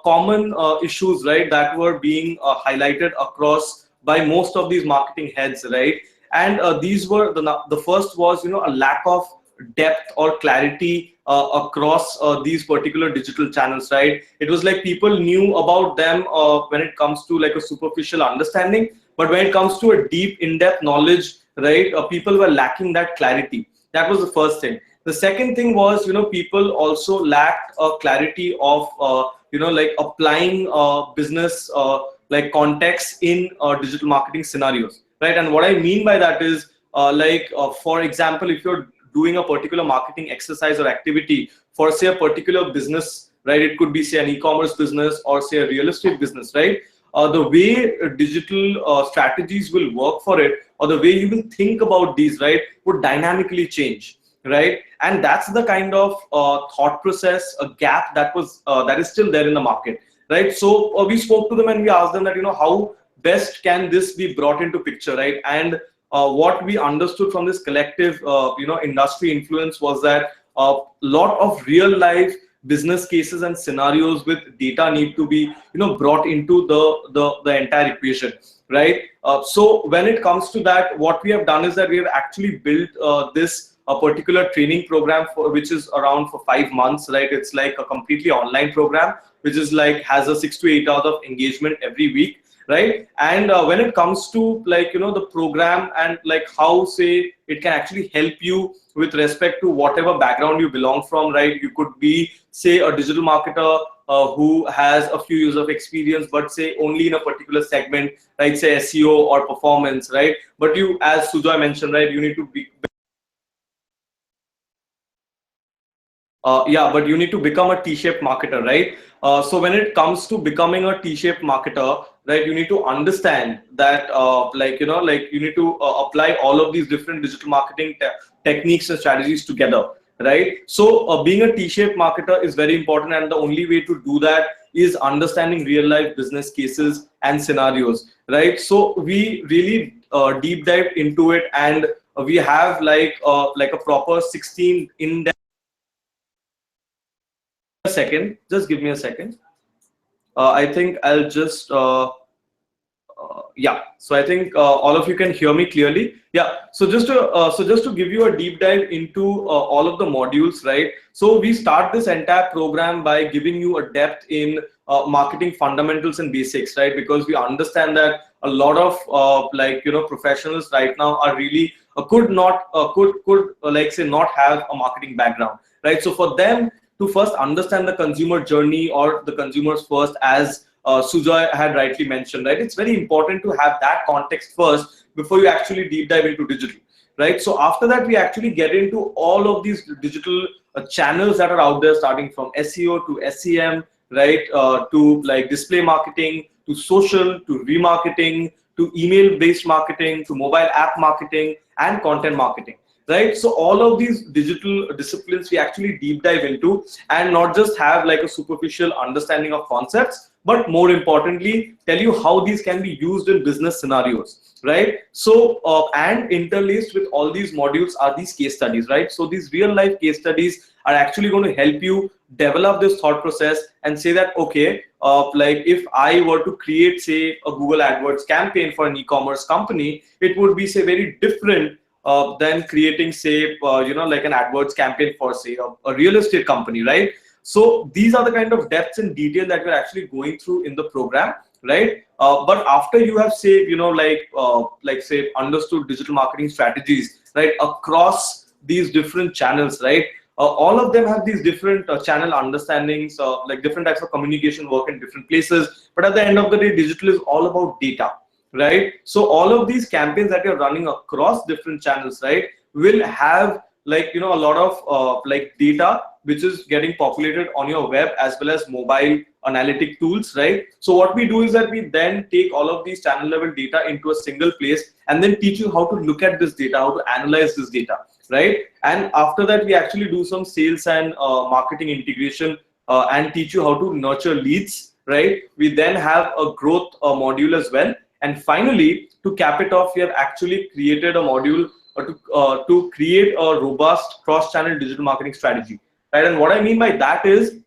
common issues, right, that were being highlighted across by most of these marketing heads, right? And these were the first was, a lack of depth or clarity across these particular digital channels, right? It was like people knew about them when it comes to like a superficial understanding, but when it comes to a deep in-depth knowledge, right, people were lacking that clarity. That was the first thing. The second thing was, people also lacked a clarity of like applying business like context in digital marketing scenarios, right? And what I mean by that is for example, if you're doing a particular marketing exercise or activity for say a particular business, right? It could be say an e-commerce business or say a real estate business, right? The way digital strategies will work for it, or the way you will think about these, right, would dynamically change, right? And that's the kind of thought process, a gap that is still there in the market, right? So we spoke to them and we asked them that, how best can this be brought into picture, right? And what we understood from this collective, industry influence was that a lot of real life business cases and scenarios with data need to be, brought into the entire equation, right? So when it comes to that, what we have done is that we have actually built this a particular training program which is around for 5 months, right? It's like a completely online program, which is like has a 6 to 8 hours of engagement every week, right? And when it comes to like, the program and like how say it can actually help you with respect to whatever background you belong from, right? You could be say a digital marketer who has a few years of experience, but say only in a particular segment, like say SEO or performance, right? But you, as Sujoy mentioned, right, you need to be but you need to become a T-shaped marketer, right? So when it comes to becoming a T-shaped marketer, right, you need to understand that, you need to apply all of these different digital marketing techniques and strategies together, right? So being a T-shaped marketer is very important, and the only way to do that is understanding real life business cases and scenarios, right? So we really deep dive into it, and we have like a proper 16 in-depth. Second, just give me a second. I think I'll just yeah, so I think all of you can hear me clearly. Yeah, so just to give you a deep dive into all of the modules, right? So we start this entire program by giving you a depth in marketing fundamentals and basics, right? Because we understand that a lot of professionals right now are really could like say not have a marketing background, right? So for them to first understand the consumer journey or the consumers first, as Sujoy had rightly mentioned, right? It's very important to have that context first before you actually deep dive into digital, right? So after that, we actually get into all of these digital channels that are out there, starting from SEO to SEM, right? To like display marketing, to social, to remarketing, to email-based marketing, to mobile app marketing, and content marketing. Right, so all of these digital disciplines we actually deep dive into, and not just have like a superficial understanding of concepts, but more importantly tell you how these can be used in business scenarios, right? So and interlaced with all these modules are these case studies, right? So these real life case studies are actually going to help you develop this thought process and say that, okay, like if I were to create say a Google AdWords campaign for an e-commerce company, it would be say very different than creating say like an AdWords campaign for say a real estate company, right? So these are the kind of depths and detail that we're actually going through in the program, right? But after you have say like say understood digital marketing strategies, right, across these different channels, right? All of them have these different channel understandings, like different types of communication work in different places, but at the end of the day, digital is all about data, right? So all of these campaigns that you're running across different channels, right, will have like a lot of like data which is getting populated on your web as well as mobile analytic tools, right? So what we do is that we then take all of these channel level data into a single place and then teach you how to look at this data, how to analyze this data, right? And after that, we actually do some sales and marketing integration and teach you how to nurture leads, right? We then have a growth module as well. And finally, to cap it off, we have actually created a module to create a robust cross-channel digital marketing strategy, right? And what I mean by that is,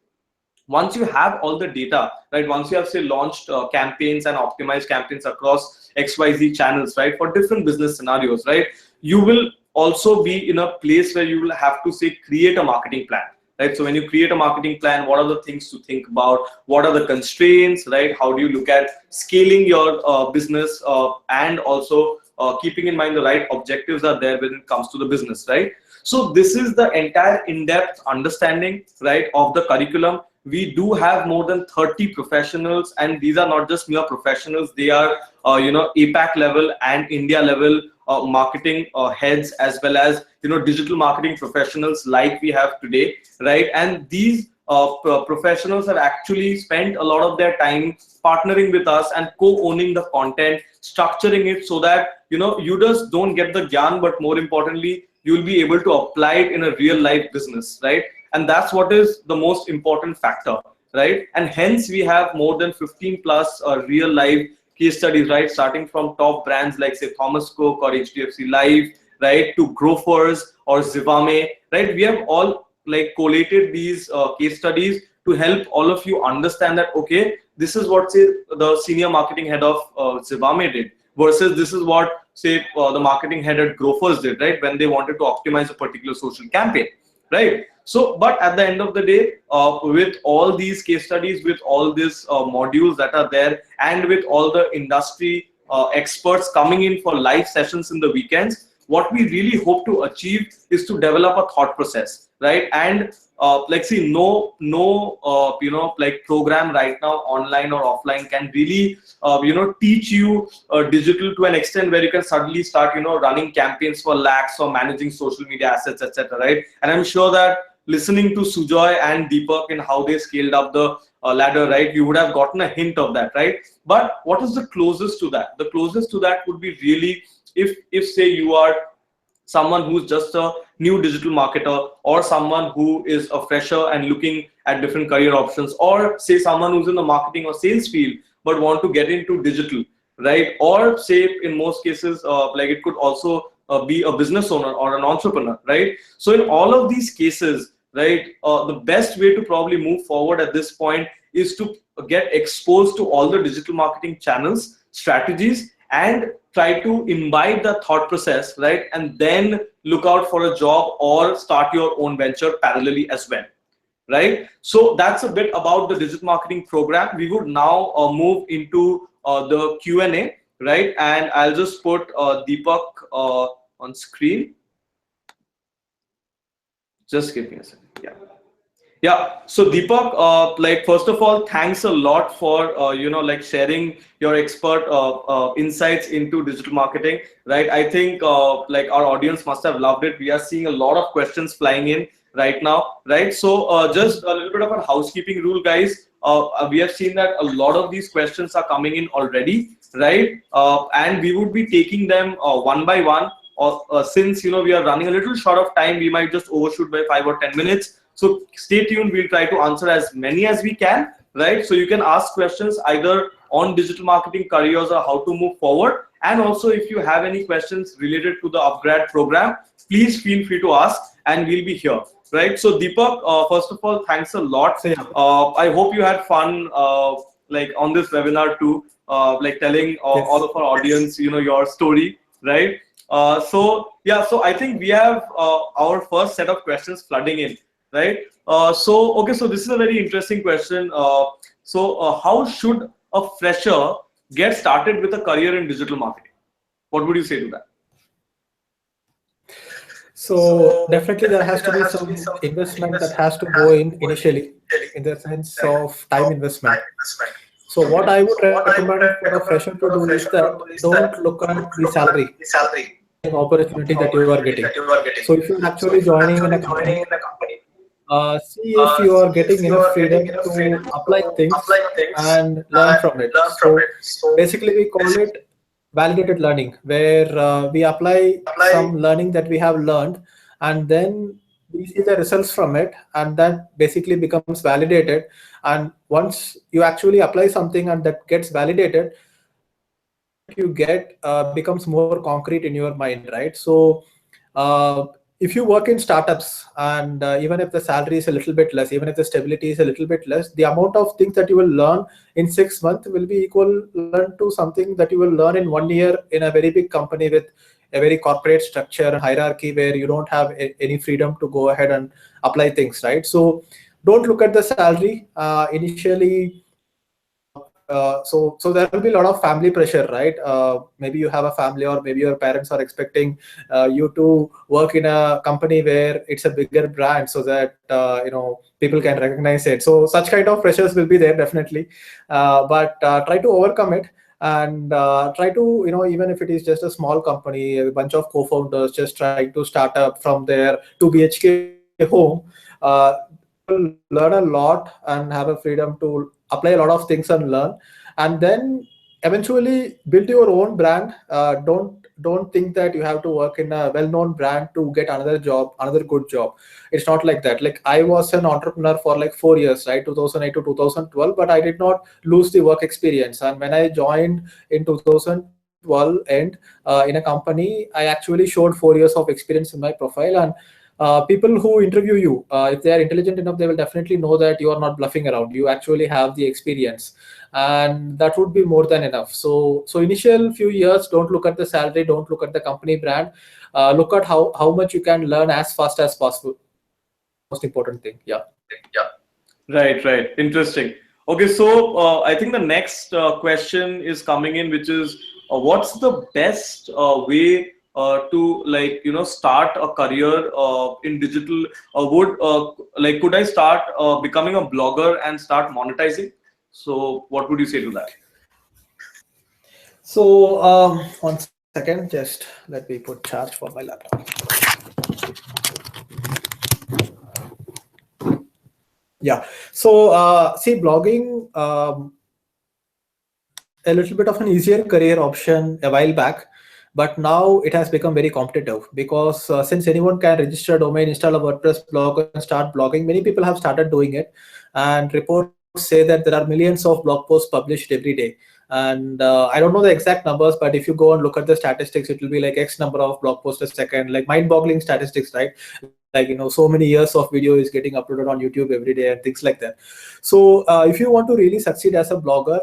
once you have all the data, right, once you have, say, launched campaigns and optimized campaigns across XYZ channels, right, for different business scenarios, right, you will also be in a place where you will have to, say, create a marketing plan, right? So when you create a marketing plan, what are the things to think about? What are the constraints, right? How do you look at scaling your business, and also keeping in mind the right objectives are there when it comes to the business, right? So this is the entire in-depth understanding, right, of the curriculum. We do have more than 30 professionals, and these are not just mere professionals. They are, APAC level and India level marketing heads, as well as, digital marketing professionals like we have today, right? And these professionals have actually spent a lot of their time partnering with us and co-owning the content, structuring it so that, you just don't get the gyan, but more importantly, you'll be able to apply it in a real life business, right? And that's what is the most important factor, right? And hence we have more than 15 plus real life case studies, right? Starting from top brands like, say, Thomas Cook or HDFC Life, right, to Grofers or Zivame, right? We have all like collated these case studies to help all of you understand that, okay, this is what, say, the senior marketing head of Zivame did, versus this is what, say, the marketing head at Grofers did, right, when they wanted to optimize a particular social campaign, right? So, but at the end of the day, with all these case studies, with all these modules that are there, and with all the industry experts coming in for live sessions in the weekends, what we really hope to achieve is to develop a thought process, right? And like, see, no like program right now, online or offline, can really teach you digital to an extent where you can suddenly start running campaigns for lakhs or managing social media assets, etc., right? And I'm sure that listening to Sujoy and Deepak and how they scaled up the ladder, right, you would have gotten a hint of that, right? But what is the closest to that? The closest to that would be really, if say you are someone who's just a new digital marketer, or someone who is a fresher and looking at different career options, or say someone who's in the marketing or sales field but want to get into digital, right? Or say in most cases, like it could also be a business owner or an entrepreneur, right? So in all of these cases, right, the best way to probably move forward at this point is to get exposed to all the digital marketing channels, strategies, and try to imbibe the thought process, right? And then look out for a job or start your own venture parallelly as well, right? So that's a bit about the digital marketing program. We would now move into the Q&A, right? And I'll just put Deepak on screen. Just give me a second. Yeah. Yeah. So Deepak, like, first of all, thanks a lot for like sharing your expert insights into digital marketing, right? I think like our audience must have loved it. We are seeing a lot of questions flying in right now, right? So just a little bit of a housekeeping rule, guys. We have seen that a lot of these questions are coming in already, right? And we would be taking them one by one. Since we are running a little short of time, we might just overshoot by 5 or 10 minutes. So stay tuned. We'll try to answer as many as we can, right? So you can ask questions either on digital marketing careers or how to move forward. And also, if you have any questions related to the UpGrad program, please feel free to ask, and we'll be here, right? So Deepak, first of all, thanks a lot. I hope you had fun like on this webinar too, like telling all of our audience, your story, right? So yeah, so I think we have our first set of questions flooding in, right? So this is a very interesting question. How should a fresher get started with a career in digital marketing? What would you say to that? So definitely there has to be some investment that has to go in initially, in the sense of time investment. So what I would recommend for a fresher to do is that don't look at the salary opportunity that you are getting. So if you're actually joining in a company, see if you are getting enough freedom to apply things and learn from it. So basically we call it validated learning, where we apply some learning that we have learned, and then we see the results from it, and that basically becomes validated. And once you actually apply something and that gets validated, you get becomes more concrete in your mind, right? So if you work in startups, and even if the salary is a little bit less, even if the stability is a little bit less, the amount of things that you will learn in 6 months will be equivalent to something that you will learn in 1 year in a very big company with a very corporate structure and hierarchy, where you don't have any freedom to go ahead and apply things, right? So don't look at the salary initially. So there will be a lot of family pressure, right? Maybe you have a family, or maybe your parents are expecting you to work in a company where it's a bigger brand, so that people can recognize it. So such kind of pressures will be there, definitely, but try to overcome it. And try to, even if it is just a small company, a bunch of co-founders just trying to start up from their 2 BHK home, learn a lot and have a freedom to apply a lot of things and learn, and then eventually build your own brand. Don't think that you have to work in a well-known brand to get another job, another good job. It's not like that. Like, I was an entrepreneur for like 4 years, right? 2008 to 2012, but I did not lose the work experience. And when I joined in 2012 end in a company, I actually showed 4 years of experience in my profile. And people who interview you, if they are intelligent enough, they will definitely know that you are not bluffing around. You actually have the experience, and that would be more than enough. So initial few years, don't look at the salary, don't look at the company brand. Look at how much you can learn as fast as possible. That's the most important thing. Yeah. Right, right. Interesting. Okay, so I think the next question is coming in, which is what's the best way to, like, start a career in digital? Could I start becoming a blogger and start monetizing? So what would you say to that? So 1 second, just let me put charge for my laptop. Yeah. So see, blogging a little bit of an easier career option a while back, but now it has become very competitive, because since anyone can register a domain, install a WordPress blog, and start blogging, many people have started doing it. And reports say that there are millions of blog posts published every day. And I don't know the exact numbers, but if you go and look at the statistics, it will be like X number of blog posts a second, like mind-boggling statistics, right? Like, so many years of video is getting uploaded on YouTube every day and things like that. So if you want to really succeed as a blogger,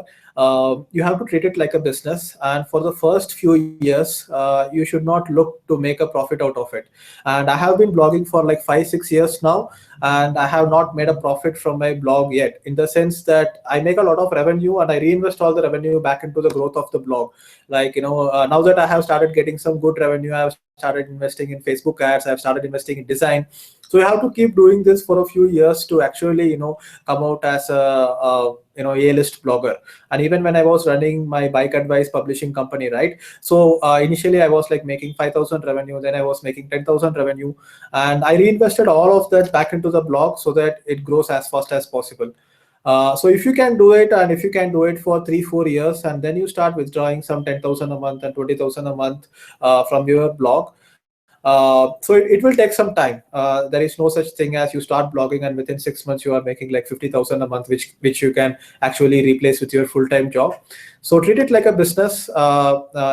you have to treat it like a business. And for the first few years, you should not look to make a profit out of it. And I have been blogging for like 5-6 years now, and I have not made a profit from my blog yet, in the sense that I make a lot of revenue and I reinvest all the revenue back into the growth of the blog. Like, now that I have started getting some good revenue, I have started investing in Facebook ads, I've started investing in design. So you have to keep doing this for a few years to actually, come out as a A-list blogger. And even when I was running my bike advice publishing company, right? So initially I was like making 5,000 revenue, then I was making 10,000 revenue, and I reinvested all of that back into the blog so that it grows as fast as possible. So if you can do it, and if you can do it for 3-4 years, and then you start withdrawing some 10,000 a month and 20,000 a month from your blog, so it will take some time. There is no such thing as you start blogging and within 6 months you are making like 50,000 a month, which you can actually replace with your full-time job. So treat it like a business.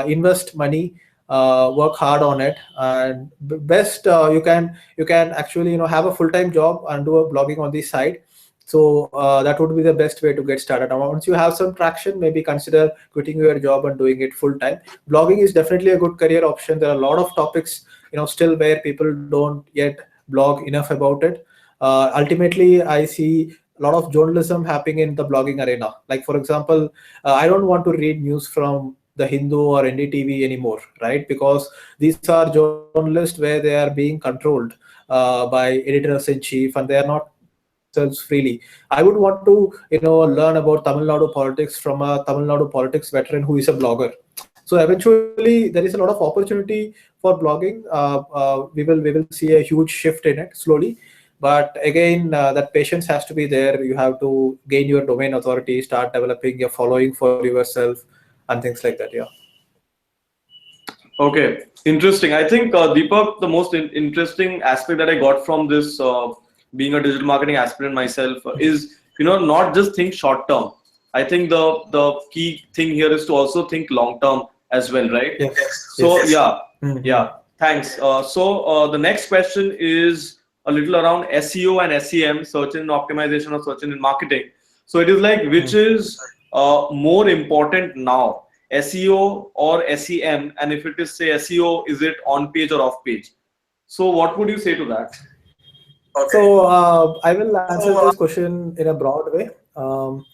Invest money, work hard on it, and best you can actually have a full-time job and do a blogging on the side. So that would be the best way to get started. And once you have some traction, maybe consider quitting your job and doing it full time. Blogging is definitely a good career option. There are a lot of topics, still where people don't yet blog enough about it. Ultimately, I see a lot of journalism happening in the blogging arena. Like, for example, I don't want to read news from the Hindu or NDTV anymore, right? Because these are journalists where they are being controlled by editors-in-chief, and they are not themselves freely. I would want to, learn about Tamil Nadu politics from a Tamil Nadu politics veteran who is a blogger. So eventually, there is a lot of opportunity for blogging. We will see a huge shift in it slowly. But again, that patience has to be there. You have to gain your domain authority, start developing a following for yourself, and things like that. Yeah. Okay, interesting. I think Deepak, the most interesting aspect that I got from this, being a digital marketing aspirant myself, is not just think short term. I think the key thing here is to also think long term as well, right? Yes. So Yes. yeah, Mhm. yeah. Thanks. So the next question is a little around SEO and SEM, search engine optimization or search engine marketing. So it is like which is more important now, SEO or SEM? And if it is say SEO, is it on page or off page? So what would you say to that? So I will answer this question in a broad way. When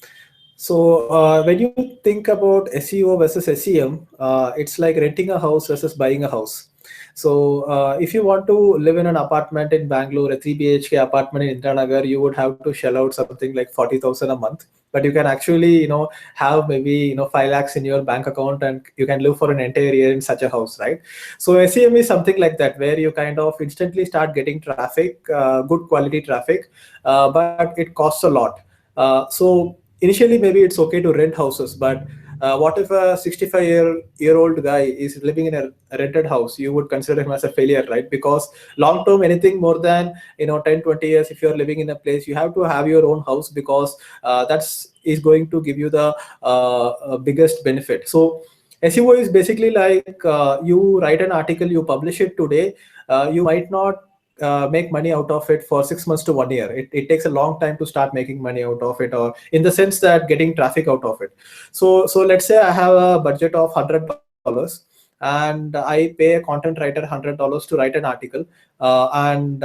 you think about SEO versus SEM, it's like renting a house versus buying a house. So if you want to live in an apartment in Bangalore, a 3 BHK apartment in Indanagar, you would have to shell out something like 40,000 a month. But you can actually, have maybe 5 lakhs in your bank account, and you can live for an entire year in such a house, right? So SEM is something like that, where you kind of instantly start getting traffic, good quality traffic, but it costs a lot. So initially maybe it's okay to rent houses, but what if a 65-year-old guy is living in a rented house? You would consider him as a failure, right? Because long term, anything more than 10-20 years, if you're living in a place, you have to have your own house, because that's is going to give you the biggest benefit. So SEO is basically like, you write an article, you publish it today, you might not make money out of it for 6 months to 1 year. It takes a long time to start making money out of it, or in the sense that getting traffic out of it. So let's say I have a budget of $100, and I pay a content writer $100 to write an article, and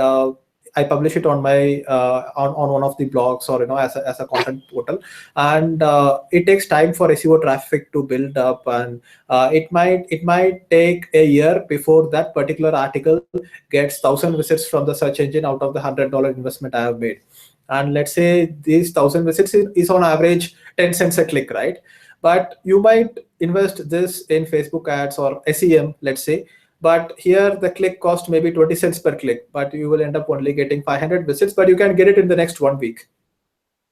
I publish it on my on one of the blogs, or as a content portal, and it takes time for SEO traffic to build up, and it might take a year before that particular article gets 1,000 visits from the search engine out of the $100 investment I have made. And let's say these 1,000 visits is on average 10 cents a click, right? But you might invest this in Facebook ads or SEM, let's say, but here the click cost maybe 20 cents per click, but you will end up only getting 500 visits, but you can get it in the next 1 week.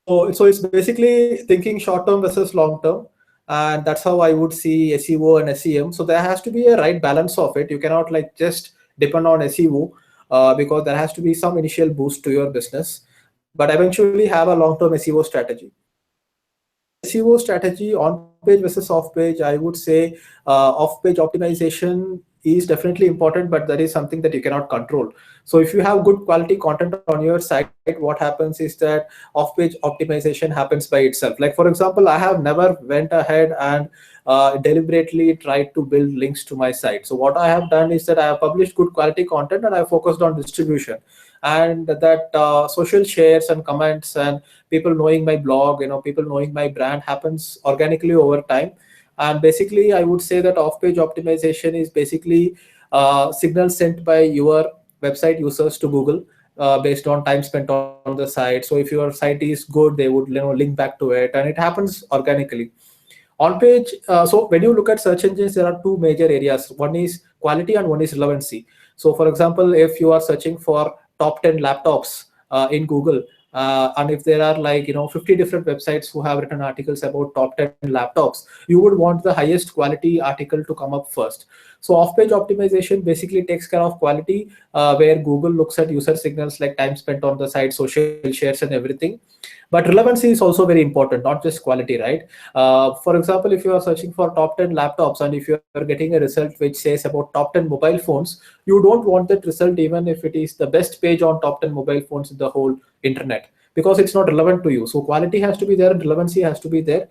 So it's basically thinking short term versus long term, and that's how I would see SEO and SEM. So there has to be a right balance of it. You cannot like just depend on SEO, because there has to be some initial boost to your business, but eventually have a long term SEO strategy. SEO strategy on page versus off page, I would say off page optimization is definitely important, but that is something that you cannot control. So if you have good quality content on your site, what happens is that off page optimization happens by itself. Like for example, I have never went ahead and deliberately tried to build links to my site. So what I have done is that I have published good quality content, and I focused on distribution, and that social shares and comments and people knowing my blog, people knowing my brand happens organically over time. And basically I would say that off page optimization is basically signals sent by your website users to Google, based on time spent on the site. So if your site is good, they would link back to it, and it happens organically on page. So when you look at search engines, there are two major areas. One is quality and one is relevancy. So for example, if you are searching for top 10 laptops in Google, and if there are like 50 different websites who have written articles about top 10 laptops, you would want the highest quality article to come up first. So off-page optimization basically takes care of quality, where Google looks at user signals like time spent on the site, social shares, and everything. But relevancy is also very important, not just quality, right? For example, if you are searching for top 10 laptops, and if you are getting a result which says about top 10 mobile phones, you don't want that result even if it is the best page on top 10 mobile phones in the whole internet, because it's not relevant to you. So quality has to be there and relevancy has to be there.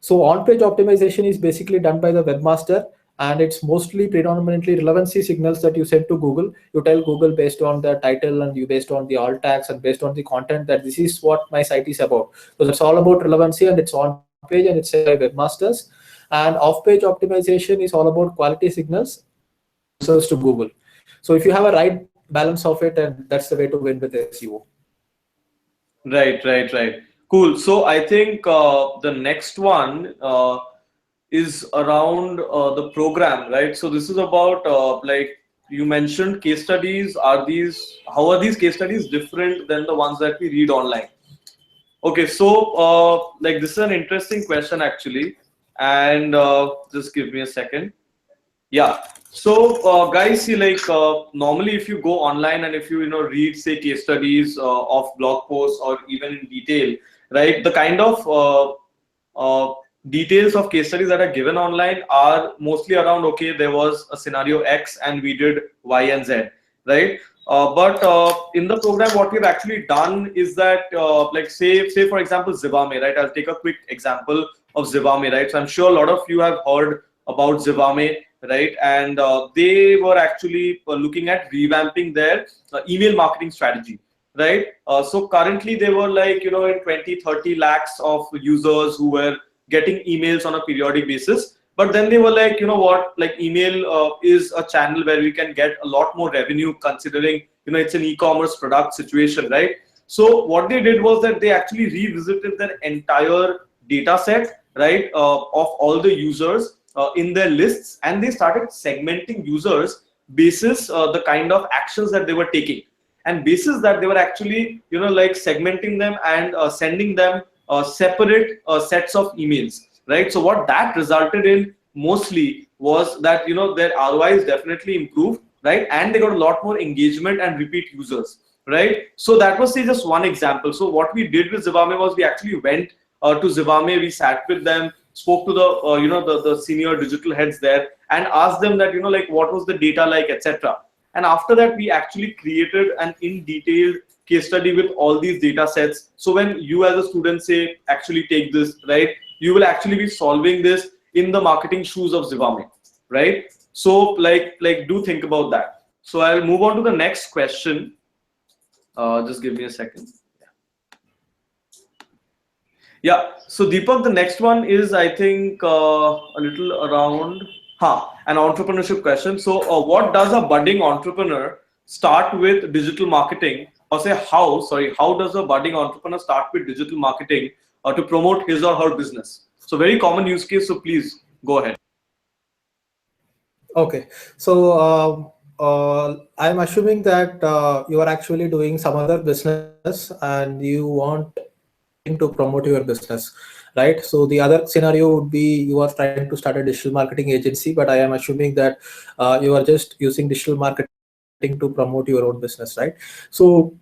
So on-page optimization is basically done by the webmaster, and it's mostly predominantly relevancy signals that you send to Google. You tell Google based on the title, and you based on the alt tags, and based on the content, that this is what my site is about. So that's all about relevancy, and it's on page, and it's sent by webmasters. And off-page optimization is all about quality signals users to Google. So if you have a right balance of it, and that's the way to win with SEO. Right. Cool. So I think the next one is around the program, right? So this is about like you mentioned case studies. How are these case studies different than the ones that we read online? Okay, so like this is an interesting question actually, and just give me a second. Yeah. So guys, see, like normally if you go online and if you read say case studies of blog posts or even in detail, right? The kind of details of case studies that are given online are mostly around, okay, there was a scenario X and we did Y and Z, right? But in the program, what we've actually done is that, like say for example, Zivame, right? I'll take a quick example of Zivame, right? So I'm sure a lot of you have heard about Zivame, right? And they were actually looking at revamping their email marketing strategy, right? So currently they were like, in 20-30 lakhs of users who were getting emails on a periodic basis. But then they were like, you know what, like email is a channel where we can get a lot more revenue, considering, it's an e-commerce product situation, right? So what they did was that they actually revisited their entire data set, right, of all the users in their lists, and they started segmenting users basis the kind of actions that they were taking, and basis that they were actually, like segmenting them and sending them separate sets of emails, right? So what that resulted in mostly was that, their ROI is definitely improved, right? And they got a lot more engagement and repeat users, right? So that was, say, just one example. So what we did with Zivame was we actually went to Zivame, we sat with them, spoke to the the senior digital heads there, and asked them that, like what was the data like, etc. And after that, we actually created an in detailed case study with all these data sets. So when you as a student say, actually take this, right, you will actually be solving this in the marketing shoes of Zivame, right? So like do think about that. So I'll move on to the next question. Just give me a second. Yeah. So Deepak, the next one is, I think, a little around an entrepreneurship question. So what does a budding entrepreneur start with digital marketing, or say how does a budding entrepreneur start with digital marketing to promote his or her business? So very common use case. So please go ahead. Okay, so I'm assuming that you are actually doing some other business and you want to promote your business, right? So the other scenario would be you are trying to start a digital marketing agency, but I am assuming that you are just using digital marketing to promote your own business, right? So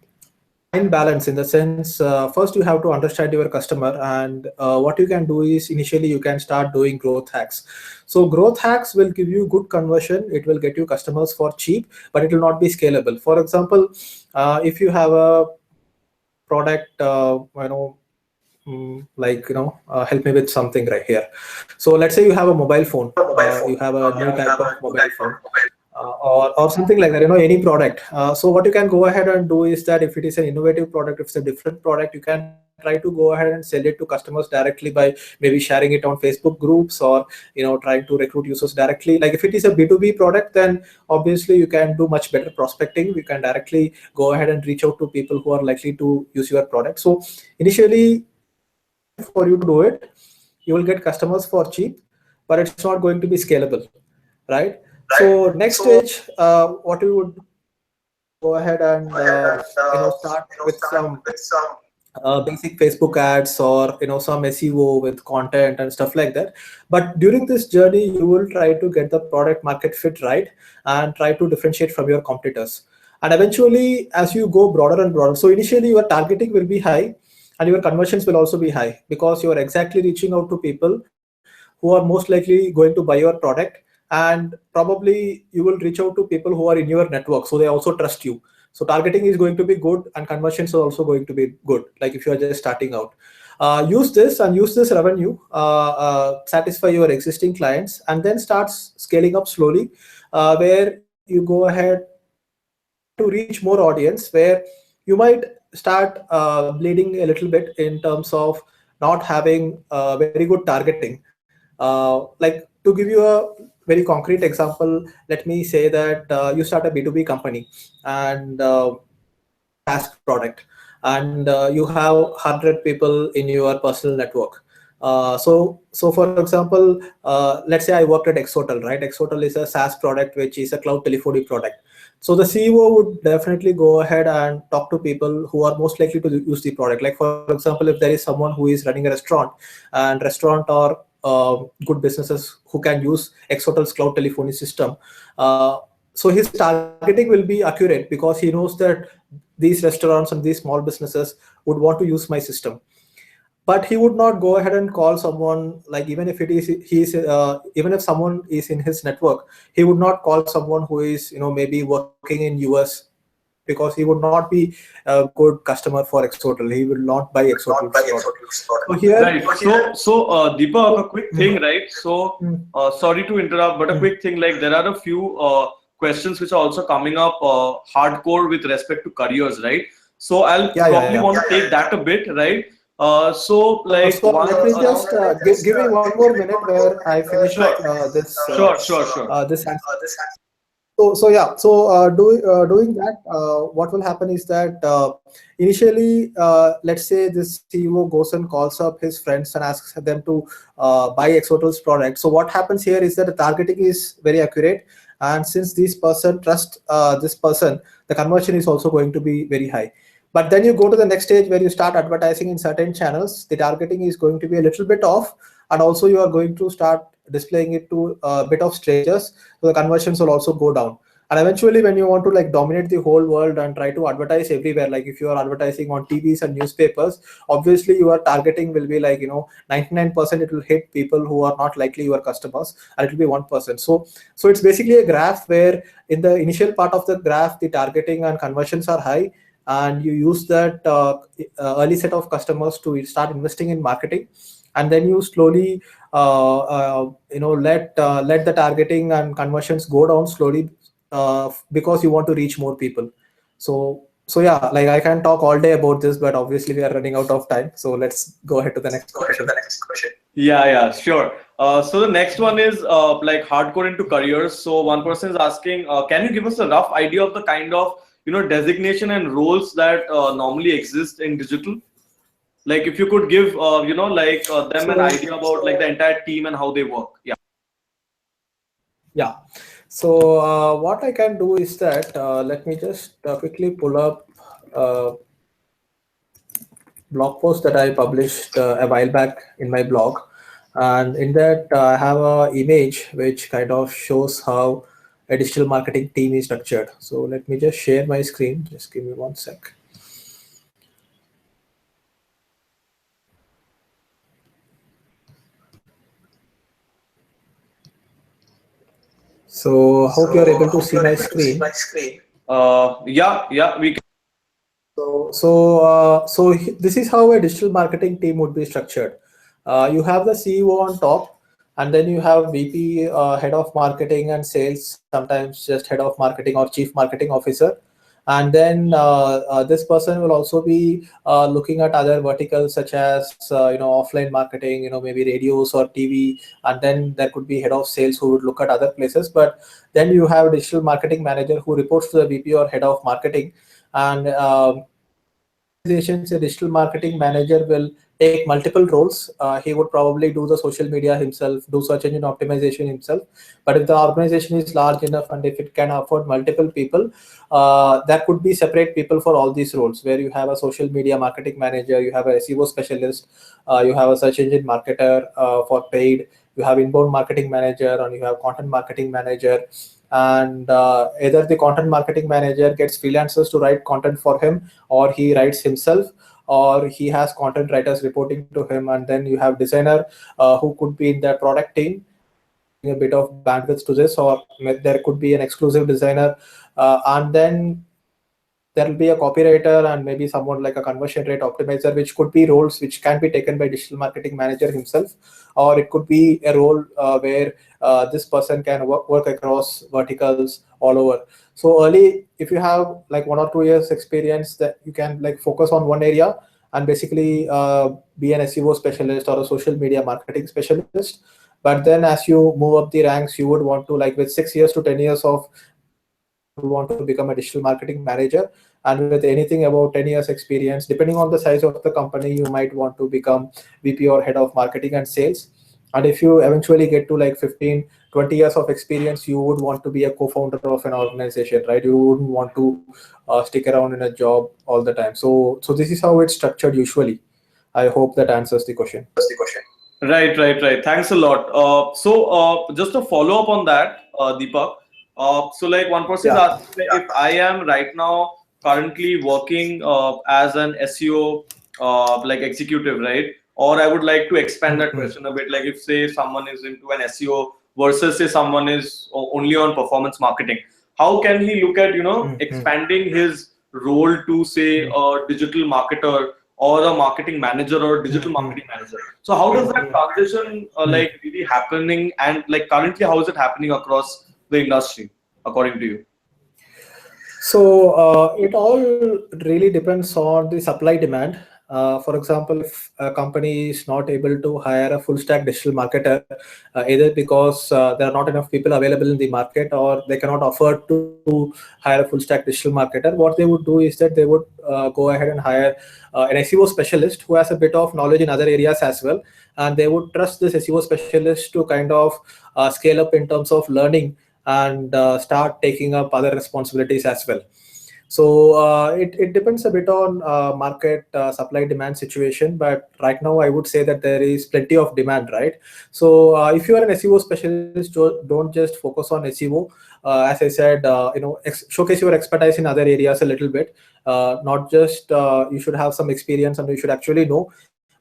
fine balance in the sense, first you have to understand your customer, and what you can do is initially you can start doing growth hacks. So growth hacks will give you good conversion, it will get you customers for cheap, but it will not be scalable. For example, if you have a product, help me with something right here. So let's say you have a mobile phone, you have a new type of mobile phone, or something like that, any product. So what you can go ahead and do is that if it is an innovative product, if it's a different product, you can try to go ahead and sell it to customers directly by maybe sharing it on Facebook groups, or trying to recruit users directly. Like if it is a B2B product, then obviously you can do much better prospecting. You can directly go ahead and reach out to people who are likely to use your product. So initially, for you to do it, you will get customers for cheap, but it's not going to be scalable, right? So next stage, what we would go ahead and start with some basic Facebook ads, or some SEO with content and stuff like that. But during this journey, you will try to get the product market fit right and try to differentiate from your competitors. And eventually, as you go broader and broader, so initially your targeting will be high and your conversions will also be high, because you are exactly reaching out to people who are most likely going to buy your product, and probably you will reach out to people who are in your network, so they also trust you. So targeting is going to be good and conversions are also going to be good, like if you are just starting out. Use this and use this revenue, satisfy your existing clients, and then start scaling up slowly, where you go ahead try to reach more audience, where you might start bleeding a little bit in terms of not having very good targeting. Like to give you a very concrete example, let me say that you start a B2B company, and SaaS product, and you have 100 people in your personal network. So for example, let's say I worked at Exotel, right? Exotel is a SaaS product, which is a cloud telephony product. So the CEO would definitely go ahead and talk to people who are most likely to use the product. Like for example, if there is someone who is running a restaurant, and restaurant are good businesses who can use Exotel's cloud telephony system. So his targeting will be accurate, because he knows that these restaurants and these small businesses would want to use my system. but he would not go ahead and call someone, like even if it is he's even if someone is in his network, he would not call someone who is, maybe working in US, because he would not be a good customer for Exotel. He will not buy Exotel's product. So here, Right. So, Deepak, a quick thing, right? So, Mm. sorry to interrupt, but a quick thing, like there are a few questions which are also coming up hardcore with respect to careers, right? So, I'll Yeah, yeah, probably yeah. want to take that a bit, right? So, like So one, let me just give me one more minute where I finish sure, up sure, sure, sure. this answer. So yeah, so doing that, what will happen is that initially, let's say this CEO goes and calls up his friends and asks them to buy Exotel's product. So what happens here is that the targeting is very accurate, and since this person trusts this person, the conversion is also going to be very high. But then you go to the next stage where you start advertising in certain channels. The targeting is going to be a little bit off, and also you are going to start displaying it to a bit of strangers, so the conversions will also go down. And eventually, when you want to like dominate the whole world and try to advertise everywhere, like if you are advertising on TVs and newspapers, obviously your targeting will be like, 99% it will hit people who are not likely your customers, and it will be 1%. So it's basically a graph where in the initial part of the graph the targeting and conversions are high, and you use that early set of customers to start investing in marketing, and then you slowly let the targeting and conversions go down slowly, because you want to reach more people. So yeah, like I can talk all day about this, but obviously we are running out of time, so let's go ahead to the next question. Yeah, yeah, sure. So the next one is like hardcore into careers. So one person is asking, can you give us a rough idea of the kind of designation and roles that normally exist in digital? Like if you could give like them an So idea about like the entire team and how they work. Yeah. yeah, so what I can do is that let me just quickly pull up a blog post that I published a while back in my blog, and in that I have a image which kind of shows how a digital marketing team is structured. So let me just share my screen. Just give me one sec. So hope you are able to see my screen. Yeah, yeah, we can. This is how a digital marketing team would be structured. You have the CEO on top, and then you have VP, head of marketing and sales, sometimes just head of marketing or chief marketing officer. And then this person will also be looking at other verticals such as offline marketing, maybe radios or TV. And then there could be head of sales who would look at other places. But then you have digital marketing manager who reports to the VP or head of marketing. And organizations, a digital marketing manager will take multiple roles. He would probably do the social media himself, do search engine optimization himself. But if the organization is large enough and if it can afford multiple people, there could be separate people for all these roles, where you have a social media marketing manager, you have a SEO specialist, you have a search engine marketer for paid, you have inbound marketing manager, and you have content marketing manager. And either the content marketing manager gets freelancers to write content for him, or he writes himself, or he has content writers reporting to him. And then you have designer who could be in the product team, a bit of bandwidth to this, or there could be an exclusive designer, and then there will be a copywriter and maybe someone like a conversion rate optimizer, which could be roles which can be taken by digital marketing manager himself, or it could be a role where this person can work across verticals all over. So early, if you have like 1 or 2 years experience, that you can like focus on one area and basically be an SEO specialist or a social media marketing specialist. But then as you move up the ranks, you would want to, like with 6 years to 10 years of experience, you would want to become a digital marketing manager. And with anything about 10 years experience, depending on the size of the company, you might want to become VP or head of marketing and sales. And if you eventually get to like 15, 20 years of experience, you would want to be a co-founder of an organization, right? You wouldn't want to stick around in a job all the time. So this is how it's structured usually. I hope that answers the question. Right, right, right. Thanks a lot. Just a follow up on that, Deepak. So, like one person is Yeah. asking like, if I am right now currently working as an SEO like executive, right? Or I would like to expand that question a bit. Like if say someone is into an SEO versus say someone is only on performance marketing, how can he look at expanding his role to say a digital marketer or a marketing manager or a digital marketing manager? So how does that transition like really happening, and like currently how is it happening across the industry according to you? So it all really depends on the supply demand. For example, if a company is not able to hire a full stack digital marketer, either because there are not enough people available in the market, or they cannot afford to hire a full stack digital marketer, what they would do is that they would go ahead and hire an SEO specialist who has a bit of knowledge in other areas as well. And they would trust this SEO specialist to kind of scale up in terms of learning and start taking up other responsibilities as well. So it depends a bit on market supply demand situation, but right now I would say that there is plenty of demand, right? So if you are an SEO specialist, don't just focus on SEO. As I said, showcase your expertise in other areas a little bit. Not just you should have some experience and you should actually know,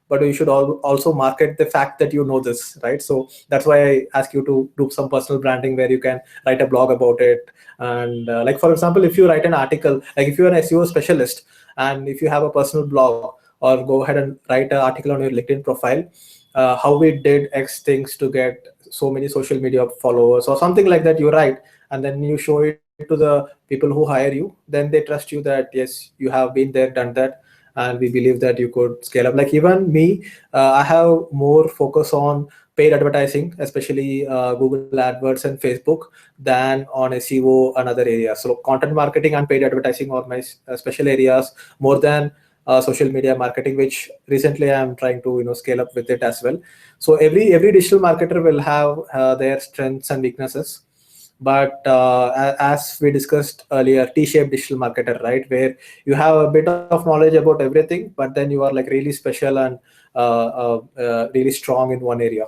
but you should also market the fact that you know this, right? So that's why I ask you to do some personal branding where you can write a blog about it. And like for example, if you write an article, like if you're an SEO specialist and if you have a personal blog, or go ahead and write an article on your LinkedIn profile, how we did X things to get so many social media followers or something like that, you write, and then you show it to the people who hire you, then they trust you that yes, you have been there, done that, and we believe that you could scale up. Like even me, I have more focus on paid advertising, especially Google AdWords and Facebook, than on SEO and other areas. So content marketing and paid advertising are my special areas more than social media marketing, which recently I'm trying to scale up with it as well. So every digital marketer will have their strengths and weaknesses. But as we discussed earlier, T-shaped digital marketer, right, where you have a bit of knowledge about everything, but then you are like really special and really strong in one area.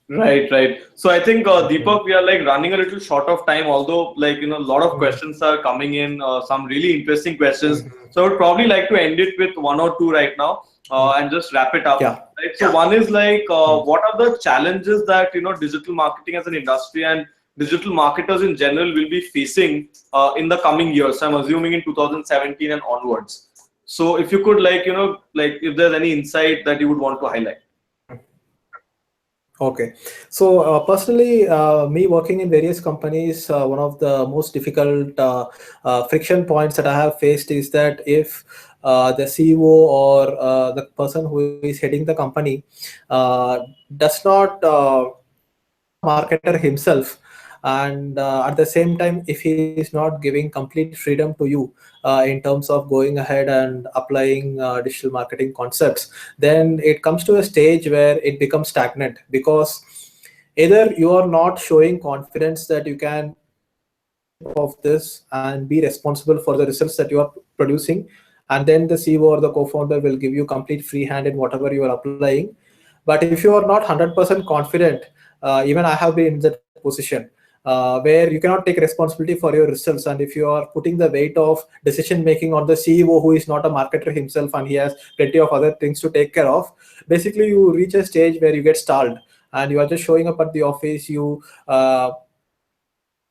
Right, right. So I think Deepak, we are like running a little short of time, although like a lot of questions are coming in, some really interesting questions. So I would probably like to end it with one or two right now, and just wrap it up. Yeah. Right. So one is like, what are the challenges that digital marketing as an industry and digital marketers in general will be facing in the coming years? I'm assuming in 2017 and onwards. So if you could like like if there's any insight that you would want to highlight. Okay, so personally, me working in various companies, one of the most difficult friction points that I have faced is that if the CEO or the person who is heading the company does not is not a marketer himself, and at the same time, if he is not giving complete freedom to you in terms of going ahead and applying digital marketing concepts, then it comes to a stage where it becomes stagnant, because either you are not showing confidence that you can take ownership of this and be responsible for the results that you are producing, and then the CEO or the co-founder will give you complete free hand in whatever you are applying. But if you are not 100% confident, even I have been in that position where you cannot take responsibility for your results, and if you are putting the weight of decision making on the CEO, who is not a marketer himself and he has plenty of other things to take care of, basically you reach a stage where you get stalled and you are just showing up at the office, you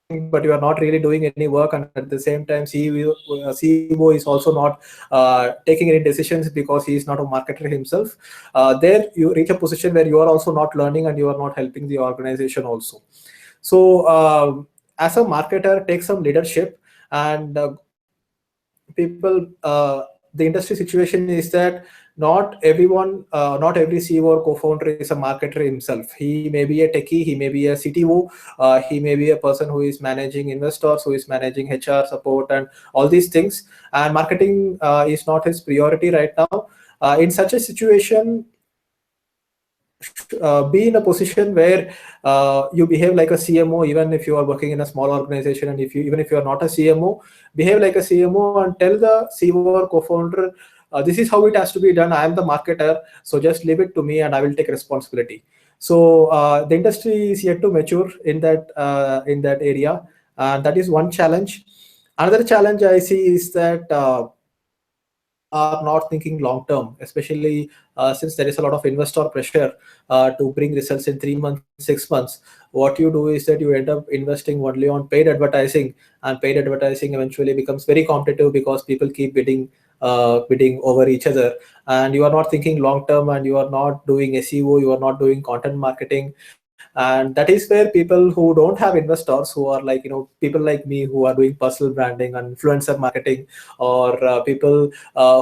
talking, but you are not really doing any work, and at the same time CEO is also not taking any decisions because he is not a marketer himself. There you reach a position where you are also not learning and you are not helping the organization also. So as a marketer, take some leadership, and people the industry situation is that not everyone, not every CEO or co-founder is a marketer himself. He may be a techie, he may be a CTO, he may be a person who is managing investors, who is managing HR support and all these things, and marketing is not his priority right now. In such a situation, be in a position where you behave like a CMO, even if you are working in a small organization, and even if you are not a CMO, behave like a CMO and tell the CEO or co-founder, this is how it has to be done. I am the marketer, so just leave it to me and I will take responsibility. So the industry is yet to mature in that area, and that is one challenge. Another challenge I see is that are not thinking long term, especially since there is a lot of investor pressure to bring results in 3 months, 6 months. What you do is that you end up investing only on paid advertising, and paid advertising eventually becomes very competitive because people keep bidding over each other, and you are not thinking long term, and you are not doing SEO, you are not doing content marketing. And that is where people who don't have investors, who are like, people like me who are doing personal branding and influencer marketing, or people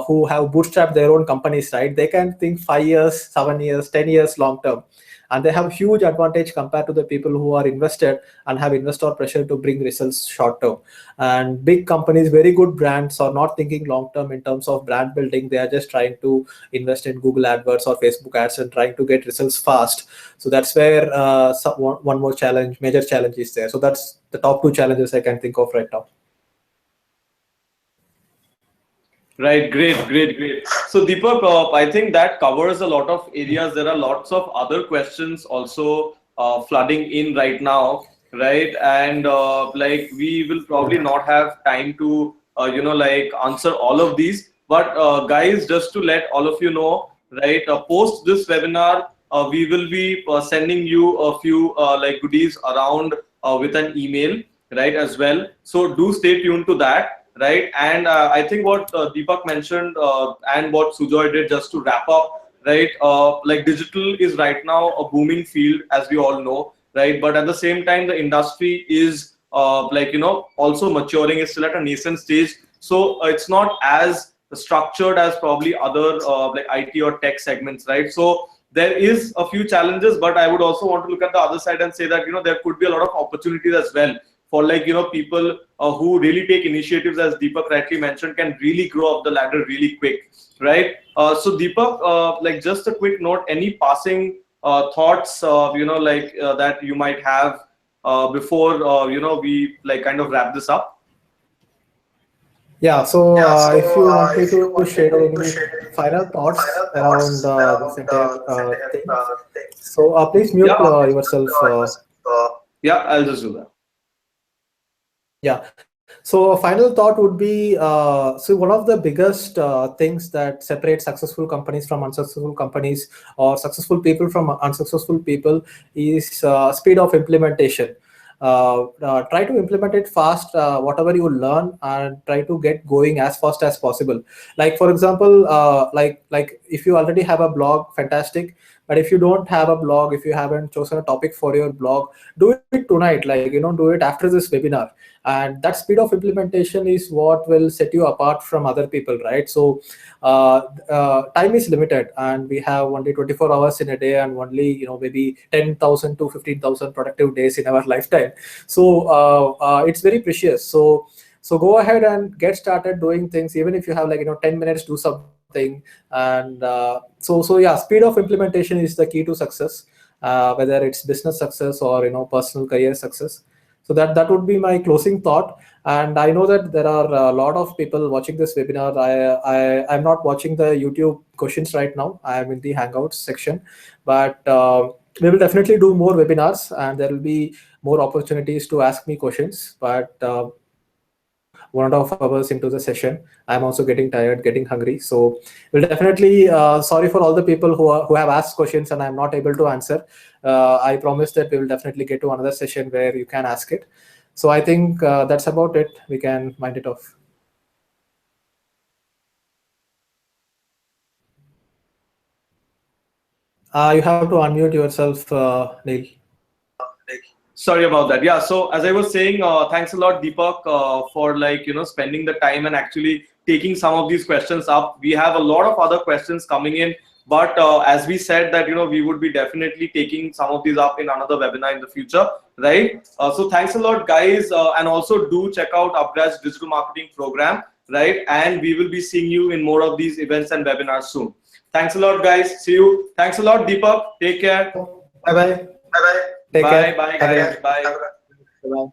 who have bootstrapped their own companies, right? They can think 5 years, 7 years, 10 years long term, and they have huge advantage compared to the people who are invested and have investor pressure to bring results short term. And big companies, very good brands, are not thinking long term in terms of brand building. They are just trying to invest in Google AdWords or Facebook ads and trying to get results fast. So that's where one more challenge, major challenge is there. So that's the top two challenges I can think of right now. Right, great. So Deepak, I think that covers a lot of areas. There are lots of other questions also flooding in right now, right? And like we will probably not have time to like answer all of these. But guys, just to let all of you know, right? Post this webinar, we will be sending you a few like goodies around with an email, right, as well. So do stay tuned to that. Right, and I think what Deepak mentioned and what Sujoy did, just to wrap up, right, like digital is right now a booming field, as we all know, right, but at the same time the industry is like also maturing. It's still at a nascent stage, so it's not as structured as probably other like IT or tech segments, right? So there is a few challenges, but I would also want to look at the other side and say that there could be a lot of opportunities as well for like people who really take initiatives, as Deepak rightly mentioned, can really grow up the ladder really quick, right? So Deepak, like just a quick note, any passing thoughts like that you might have before we like kind of wrap this up? Yeah, so if you want me to share any final thoughts around this entire thing, so please mute Yeah, yourself. yeah, I'll just do that. Yeah. So a final thought would be, so one of the biggest things that separates successful companies from unsuccessful companies, or successful people from unsuccessful people, is speed of implementation. Try to implement it fast, whatever you learn, and try to get going as fast as possible. Like for example, like if you already have a blog, fantastic. But if you don't have a blog, if you haven't chosen a topic for your blog, do it tonight. Like do it after this webinar. And that speed of implementation is what will set you apart from other people, right? So time is limited, and we have only 24 hours in a day, and only maybe 10,000 to 15,000 productive days in our lifetime. So it's very precious. So go ahead and get started doing things. Even if you have like 10 minutes, do something. And so yeah, speed of implementation is the key to success, whether it's business success or personal career success. So that would be my closing thought. And I know that there are a lot of people watching this webinar. I'm not watching the YouTube questions right now. I am in the Hangouts section, but we will definitely do more webinars, and there will be more opportunities to ask me questions. But we are 1.5 hours into the session. I'm also getting tired, getting hungry. So we'll definitely, sorry for all the people who have asked questions and I'm not able to answer. I promise that we will definitely get to another session where you can ask it. So I think that's about it. We can wind it off. You have to unmute yourself, Neil. Sorry about that. Yeah. So as I was saying, thanks a lot, Deepak, for like spending the time and actually taking some of these questions up. We have a lot of other questions coming in, but as we said that we would be definitely taking some of these up in another webinar in the future, right? So thanks a lot, guys, and also do check out UpGrad's digital marketing program, right? And we will be seeing you in more of these events and webinars soon. Thanks a lot, guys. See you. Thanks a lot, Deepak. Take care. Bye bye. Bye bye. Take care. Bye, guys. Bye. Bye.